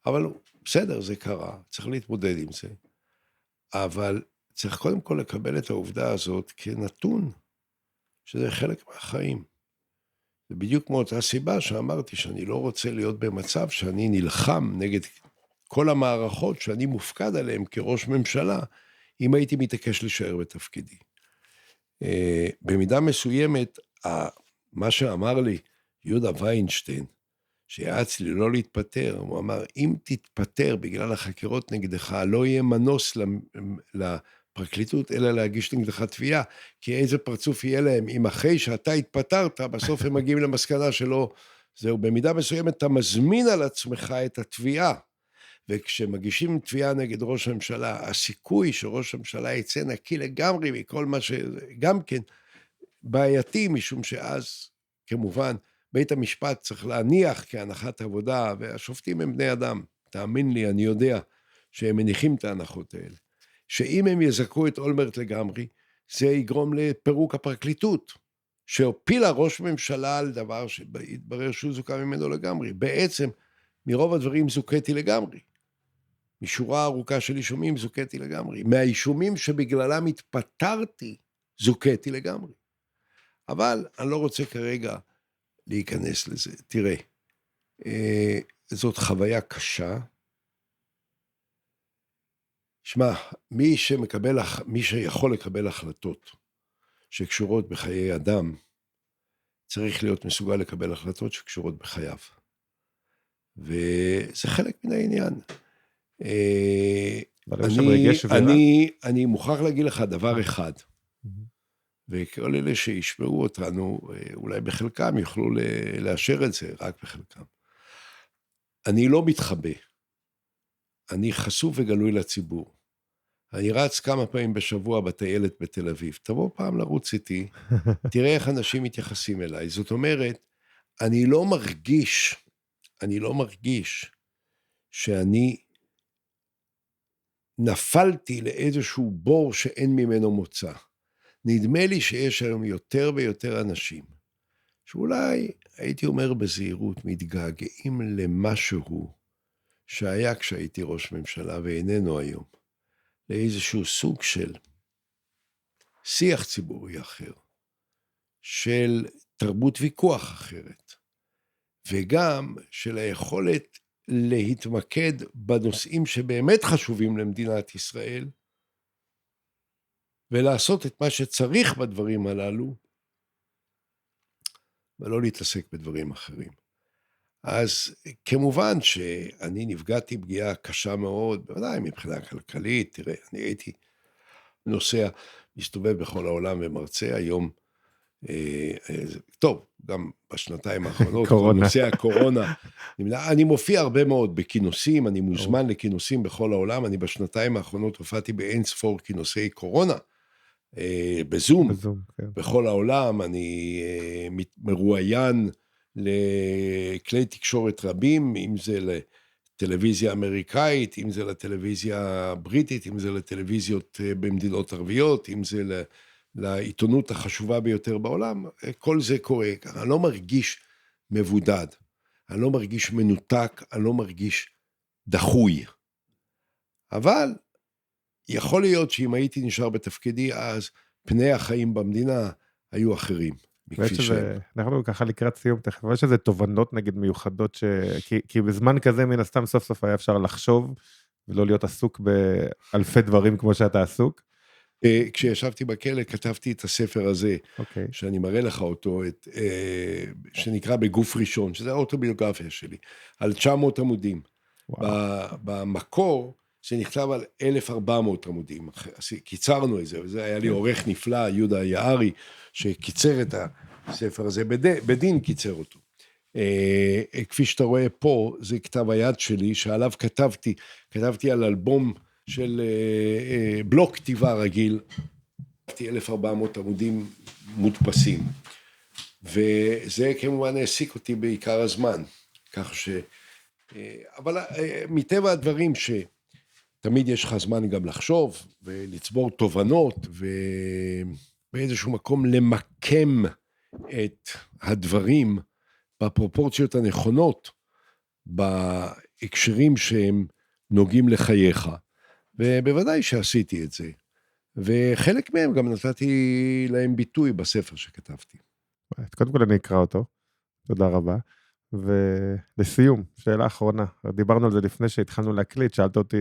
אבל בסדר, זה קרה, צריך להתמודד עם זה. אבל צריך קודם כל לקבל את העובדה הזאת כנתון, שזה חלק מהחיים. זה בדיוק כמו אותה סיבה שאמרתי שאני לא רוצה להיות במצב שאני נלחם נגד כל המערכות שאני מופקד עליהן כראש ממשלה, אם הייתי מתעקש להישאר בתפקידי. במידה מסוימת, מה שאמר לי יהודה ויינשטיין, שיעץ לי לא להתפטר, הוא אמר, אם תתפטר בגלל החקירות נגדך, לא יהיה מנוס לפרקליטות, אלא להגיש נגדך תביעה, כי איזה פרצוף יהיה להם, אם אחרי שאתה התפטרת, בסוף הם מגיעים למסקנה שלא, זהו, במידה מסוימת אתה מזמין על עצמך את התביעה, וכשמגישים תביעה נגד ראש הממשלה, הסיכוי שראש הממשלה יצא נקי לגמרי מכל מה שגם כן בעייתי, משום שאז, כמובן, בית המשפט צריך להניח כהנחת עבודה, והשופטים הם בני אדם. תאמין לי, אני יודע שהם מניחים את ההנחות האלה. שאם הם יזכו את אולמרט לגמרי, זה יגרום לפירוק הפרקליטות, שהפילה ראש ממשלה על דבר שהתברר שהוא זוכה ממנו לגמרי. בעצם, מרוב הדברים זוכתי לגמרי. משורה ארוכה של אישומים זוכתי לגמרי. מהאישומים שבגללם התפטרתי, זוכתי לגמרי. אבל אני לא רוצה כרגע להיכנס לזה. תראה, זאת חוויה קשה. שמע, מי שיכול לקבל החלטות שקשורות בחיי אדם, צריך להיות מסוגל לקבל החלטות שקשורות בחייו. וזה חלק מן העניין. אני מוכרח להגיד לך דבר אחד, וכל אלה שישמעו אותנו, אולי בחלקם יוכלו לאשר את זה, רק בחלקם. אני לא מתחבא, אני חשוף וגלוי לציבור. אני רץ כמה פעמים בשבוע בטיילת בתל אביב, תבוא פעם לרוץ איתי, תראה איך אנשים מתייחסים אליי. זאת אומרת, אני לא מרגיש שאני נפלתי לאיזשהו בור שאין ממנו מוצא. נדמה לי שיש היום יותר ויותר אנשים, שאולי, הייתי אומר בזהירות, מתגעגעים למשהו שהיה כשהייתי ראש ממשלה ואיננו היום, לאיזשהו סוג של שיח ציבורי אחר, של תרבות ויכוח אחרת, וגם של היכולת להתמקד בנושאים שבאמת חשובים למדינת ישראל, ולעשות את מה שצריך בדברים הללו, ולא להתעסק בדברים אחרים. אז כמובן שאני נפגעתי פגיעה קשה מאוד, בוודאי מבחינה כלכלית, תראה, אני הייתי נוסע, מסתובב בכל העולם ומרצה, היום, טוב, גם בשנתיים האחרונות, נושא הקורונה, אני מופיע הרבה מאוד בכינוסים, אני מוזמן לכינוסים בכל העולם, אני בשנתיים האחרונות הופעתי באין ספור כינוסי קורונה, בזום, בכל העולם, אני מרואיין לכלי תקשורת רבים, אם זה לטלוויזיה אמריקאית, אם זה לטלוויזיה הבריטית, אם זה לטלוויזיות במדינות ערביות, אם זה לעיתונות החשובה ביותר בעולם, כל זה קורה. אני לא מרגיש מבודד, אני לא מרגיש מנותק, אני לא מרגיש דחוי. אבל יכול להיות שאם הייתי נשאר בתפקידי, אז פני החיים במדינה היו אחרים. אנחנו ככה לקראת סיום, תכף, יש איזה תובנות נגיד מיוחדות, כי בזמן כזה מן הסתם סוף סוף היה אפשר לחשוב, ולא להיות עסוק באלפי דברים כמו שאתה עסוק. כשישבתי בכלא, כתבתי את הספר הזה, שאני מראה לך אותו, שנקרא בגוף ראשון, שזה האוטוביוגרפיה שלי, על 900 עמודים. במקור, שנכתב על 1,400 עמודים, קיצרנו את זה, וזה היה לי עורך נפלא, יהודה יערי, שקיצר את הספר הזה, בדין קיצר אותו. כפי שאתה רואה פה, זה כתב היד שלי, שעליו כתבתי על אלבום של בלוק כתיבה רגיל, כתבתי 1,400 עמודים מודפסים, וזה כמובן העסיק אותי בעיקר הזמן, כך ש... אבל מטבע הדברים תמיד יש לך זמן גם לחשוב, ולצבור תובנות, ובאיזשהו מקום למקם את הדברים בפרופורציות הנכונות, בהקשרים שהם נוגעים לחייך. ובוודאי שעשיתי את זה. וחלק מהם גם נתתי להם ביטוי בספר שכתבתי. קודם כל אני אקרא אותו, תודה רבה. ולסיום, שאלה אחרונה, דיברנו על זה לפני שהתחלנו להקליט, שאלת אותי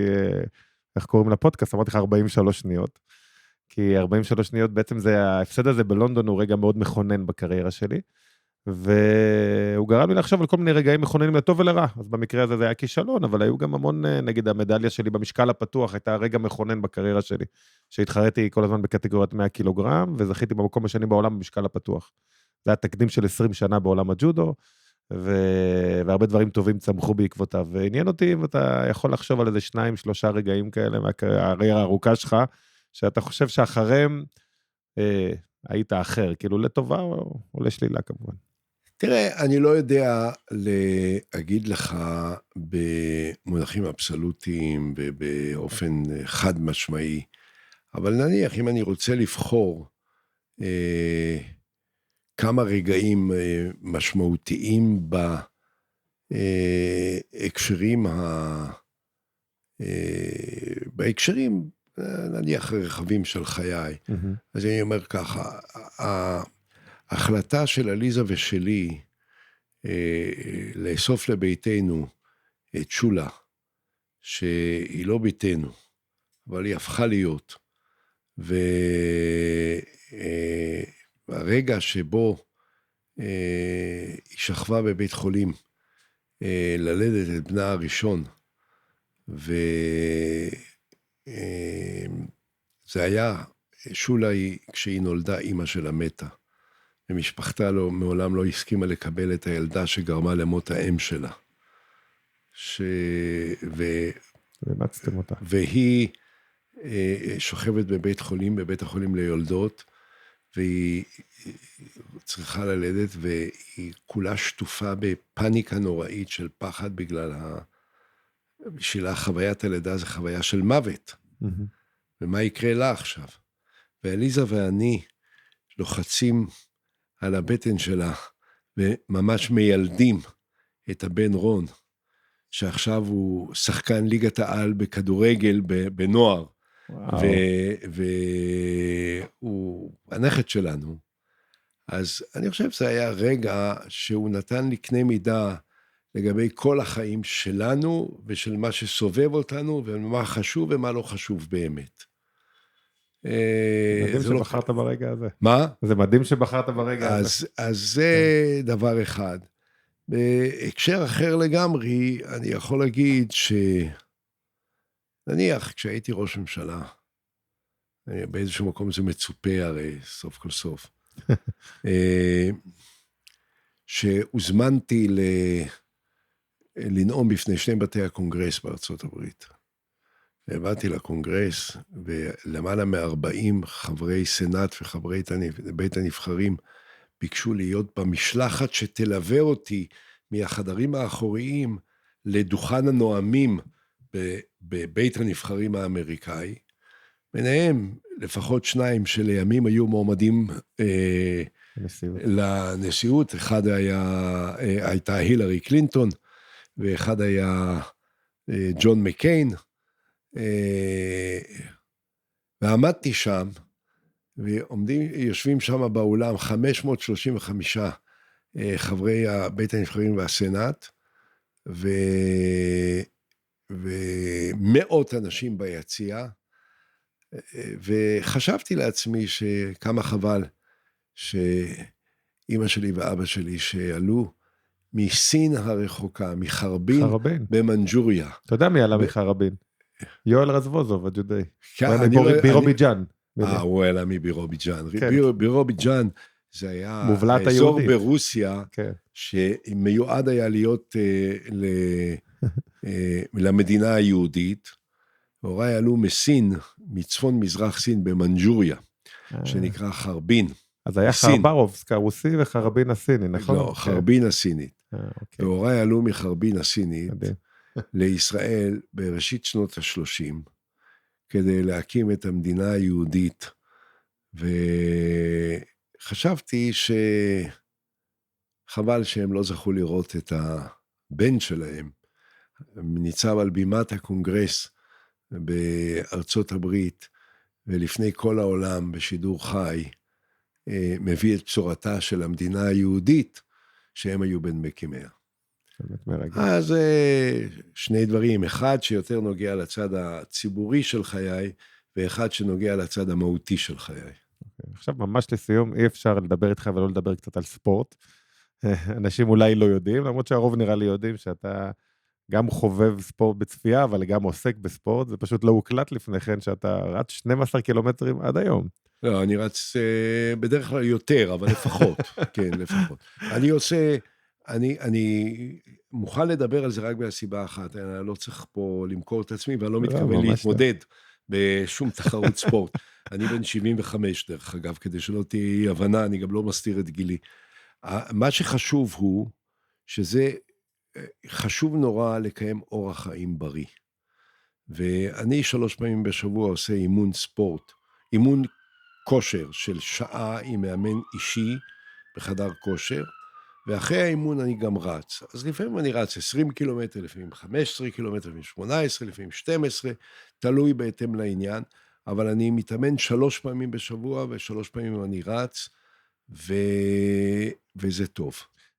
איך קוראים לפודקאסט, אמרתי לך 43 שניות, כי 43 שניות בעצם ההפסד הזה בלונדון הוא רגע מאוד מכונן בקריירה שלי, והוא גרם לי לחשוב על כל מיני רגעים מכוננים לטוב ולרע, אז במקרה הזה זה היה כישלון, אבל היו גם המון, נגיד המדליה שלי במשקל הפתוח, הייתה רגע מכונן בקריירה שלי, שהתחרתי כל הזמן בקטגוריית 100 קילוגרם, וזכיתי במקום השני בעולם במשקל הפתוח. זה היה תקדים של 20 שנה בעולם הג'ודו, והרבה דברים טובים צמחו בעקבותיו, ועניין אותי אם אתה יכול לחשוב על איזה 2-3 רגעים כאלה מהקריירה הארוכה שלך, שאתה חושב שאחריהם היית אחר, כאילו לטובה או לשלילה כמובן. תראה, אני לא יודע להגיד לך במונחים אבסולוטיים ובאופן חד משמעי, אבל נניח אם אני רוצה לבחור כמה רגעים משמעותיים בהקשרים, נניח רחבים של חיי. אז אני אומר ככה, ההחלטה של עליזה ושלי לאסוף לביתנו את שולה, שהיא לא ביתנו, אבל היא הפכה להיות, והרגע שבו היא שכבה בבית חולים ללדת את בנה הראשון, וזה היה, שולה כשהיא נולדה אימא שלה מתה, ומשפחתה מעולם לא הסכימה לקבל את הילדה שגרמה למות האם שלה. ומצאתם אותה. והיא שוכבת בבית חולים, בבית החולים ליולדות, והיא צריכה ללדת, והיא כולה שטופה בפניקה נוראית של פחד, בשבילה חוויית הלידה זה חוויה של מוות. ומה יקרה לה עכשיו? ואליזה ואני לוחצים על הבטן שלה, וממש מיילדים את הבן רון, שעכשיו הוא שחקן ליגת העל בכדורגל בנוער, והוא הנכד שלנו. אז אני חושב שזה היה רגע שהוא נתן לי קנה מידה לגבי כל החיים שלנו, ושל מה שסובב אותנו, ומה חשוב ומה לא חשוב באמת. מדהים שבחרת ברגע הזה. מה? זה מדהים שבחרת ברגע הזה. אז זה דבר אחד. בהקשר אחר לגמרי, אני יכול להגיד נניח, כשהייתי ראש ממשלה, באיזשהו מקום זה מצופה הרי, סוף כל סוף, שהוזמנתי לנאום בפני 2 בתי הקונגרס בארצות הברית. באתי לקונגרס, ולמעלה מ-40 חברי סנאט וחברי בית הנבחרים ביקשו להיות במשלחת שתלווה אותי מהחדרים האחוריים לדוכן הנואמים בבית הנבחרים האמריקאי. ביניהם לפחות 2 שלימים היו מועמדים לנשיאות. אחד הייתה הילרי קלינטון, ואחד היה ג'ון מקיין. ועמדתי שם, יושבים שם באולם 535 חברי בית הנבחרים והסנאט, ומאות אנשים ביציאה, וחשבתי לעצמי שכמה חבל שאמא שלי ואבא שלי שעלו מסין הרחוקה, מחרבין במנג'וריה. אתה יודע מי עלה מחרבין? יואל רזבוזוב, הג'ודאי. בירוביג'אן. הוא עלה מבירוביג'אן. בירוביג'אן זה היה אזור ברוסיה, שמיועד היה להיות למדינה היהודית, והוריי עלו מסין, מצפון מזרח סין במנג'וריה, שנקרא חרבין. אז היה חרברובסק הרוסי וחרבין הסיני, נכון? לא, חרבין הסינית. והוריי עלו מחרבין הסינית לישראל בראשית שנות ה-30, כדי להקים את המדינה היהודית, וחשבתי שחבל שהם לא זכו לראות את הבן שלהם, ניצב על בימת הקונגרס בארצות הברית, ולפני כל העולם בשידור חי, מביא את בשורתה של המדינה היהודית, שהם היו בין מקימיה. אז שני דברים, אחד שיותר נוגע לצד הציבורי של חיי, ואחד שנוגע לצד המהותי של חיי. עכשיו ממש לסיום, אי אפשר לדבר איתך ולא לדבר קצת על ספורט. אנשים אולי לא יודעים, למרות שהרוב נראה לי יודעים שאתה גם חובב ספורט בצפייה, אבל גם עוסק בספורט, זה פשוט לא הוקלט לפני כן, שאתה רץ 12 קילומטרים עד היום. לא, אני רץ בדרך כלל יותר, אבל לפחות, כן, לפחות. אני מוכן לדבר על זה רק מהסיבה אחת, אני לא צריך פה למכור את עצמי, ואני לא מתכוון להתמודד בשום תחרות ספורט. אני בן 75 דרך אגב, כדי שלא תהיה הבנה, אני גם לא מסתיר את גילי. מה שחשוב הוא, שזה חשוב נורא לקיים אורח חיים בריא. ואני 3 פעמים בשבוע עושה אימון ספורט, אימון כושר של שעה עם מאמן אישי בחדר כושר, ואחרי האימון אני גם רץ. אז לפעמים אני רץ 20 קילומטר, לפעמים 15 קילומטר, לפעמים 18, לפעמים 12, תלוי בהתאם לעניין, אבל אני מתאמן 3 פעמים בשבוע, ו3 פעמים אני רץ, וזה טוב.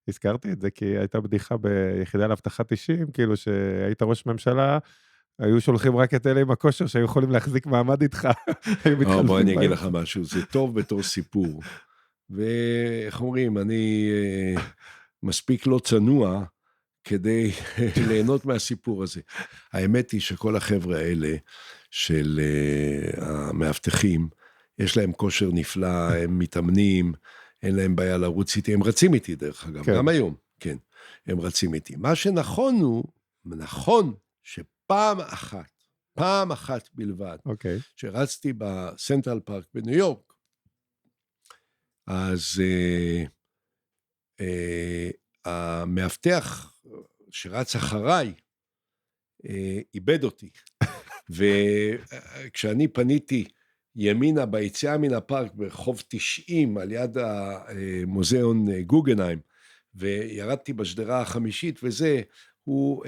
הזכרתי את זה, כי הייתה בדיחה ביחידה להבטחת אישים, כאילו שהיית ראש ממשלה, היו שולחים רק את אלה עם הכושר, שהיו יכולים להחזיק מעמד איתך. בוא אני אגיד לך משהו, זה טוב בתור סיפור. ואיך אומרים, אני מספיק לא צנוע, כדי ליהנות מהסיפור הזה. האמת היא שכל החבר'ה האלה, של המאבטחים, יש להם כושר נפלא, הם מתאמנים, אין להם בעיה לרוץ איתי, הם רצים איתי דרך אגב, כן. גם היום, כן, הם רצים איתי. מה שנכון הוא, נכון פעם אחת בלבד, שרצתי בסנטרל פארק בניו יורק, אז המאבטח שרץ אחריי, איבד אותי, וכשאני פניתי ימינה ביציאה מן הפארק ברחוב 90 על יד המוזיאון גוגנהיים, וירדתי בשדרה החמישית וזה, הוא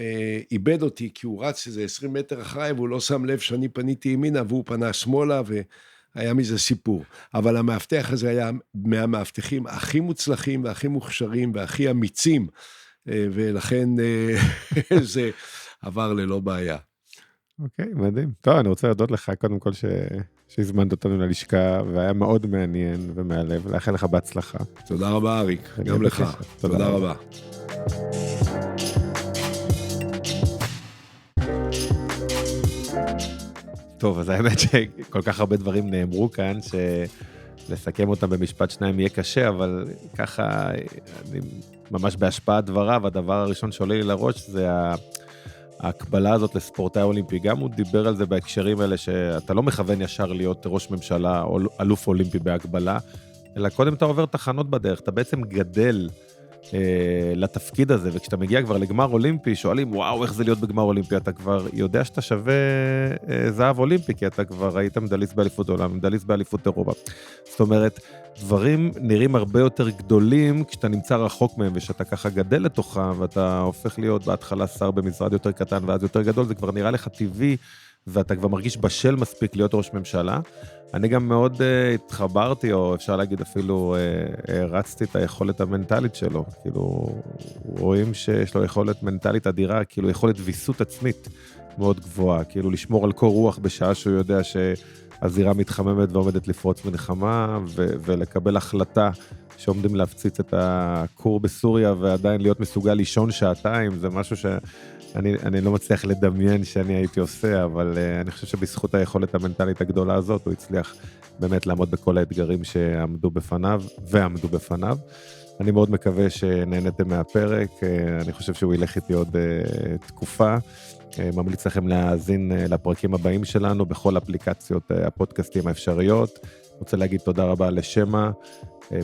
איבד אותי כי הוא רץ איזה 20 מטר אחריי, והוא לא שם לב שאני פניתי ימינה והוא פנה שמאלה, והיה מזה סיפור. אבל המאבטח הזה היה מהמאבטחים הכי מוצלחים והכי מוכשרים והכי אמיצים, ולכן זה עבר ללא בעיה. אוקיי, מדהים. טוב, אני רוצה להודות לך קודם כל שהזמנת אותנו ללשכה, והיה מאוד מעניין ומעלב, ולאחל לך בהצלחה. תודה רבה, אריק, גם לך. תודה רבה. טוב, אז האמת שכל כך הרבה דברים נאמרו כאן, שלסכם אותם במשפט 2 יהיה קשה, אבל ככה, אני ממש בהשפעת דבריו, הדבר הראשון שעולה לי לראש זה ההקבלה הזאת לספורטאי אולימפי. גם הוא דיבר על זה בהקשרים האלה, שאתה לא מכוון ישר להיות ראש ממשלה או אלוף אולימפי בהקבלה, אלא קודם אתה עובר תחנות בדרך, אתה בעצם גדל לתפקיד הזה, וכשאתה מגיע כבר לגמר אולימפי, שואלים, וואו, איך זה להיות בגמר אולימפי? אתה כבר יודע שאתה שווה זהב אולימפי, כי אתה כבר היית מדליסט באליפות עולם, מדליסט באליפות אירופה. זאת אומרת, דברים נראים הרבה יותר גדולים, כשאתה נמצא רחוק מהם, ושאתה ככה גדל לתוכם, ואתה הופך להיות בהתחלה שר במשרד יותר קטן, ואז יותר גדול, זה כבר נראה לך טבעי, ואתה כבר מרגיש בשל מספיק להיות ראש ממשלה. אני גם מאוד התחברתי, או אפשר להגיד אפילו, רצתי את היכולת המנטלית שלו, כאילו, רואים שיש לו יכולת מנטלית אדירה, כאילו יכולת ויסות עצמית מאוד גבוהה, כאילו לשמור על קור רוח בשעה שהוא יודע שהזירה מתחממת ועומדת לפרוץ מלחמה, ולקבל החלטה שעומדים להפציץ את הכור בסוריה, ועדיין להיות מסוגל לישון 2 שעות, זה משהו אני לא מצליח לדמיין שאני הייתי עושה, אבל אני חושב שבזכות היכולת המנטלית הגדולה הזאת, הוא הצליח באמת לעמוד בכל האתגרים שעמדו בפניו, אני מאוד מקווה שנהנתם מהפרק, אני חושב שהוא ילך איתי עוד תקופה, ממליץ לכם להאזין לפרקים הבאים שלנו, בכל אפליקציות הפודקאסטים האפשריות, רוצה להגיד תודה רבה לשמה,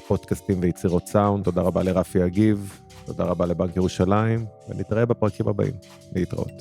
פודקאסטים ויצירות סאונד, תודה רבה לרפי אגיב, תודה רבה לבנק ירושלים, ונתראה בפרקים הבאים. להתראות.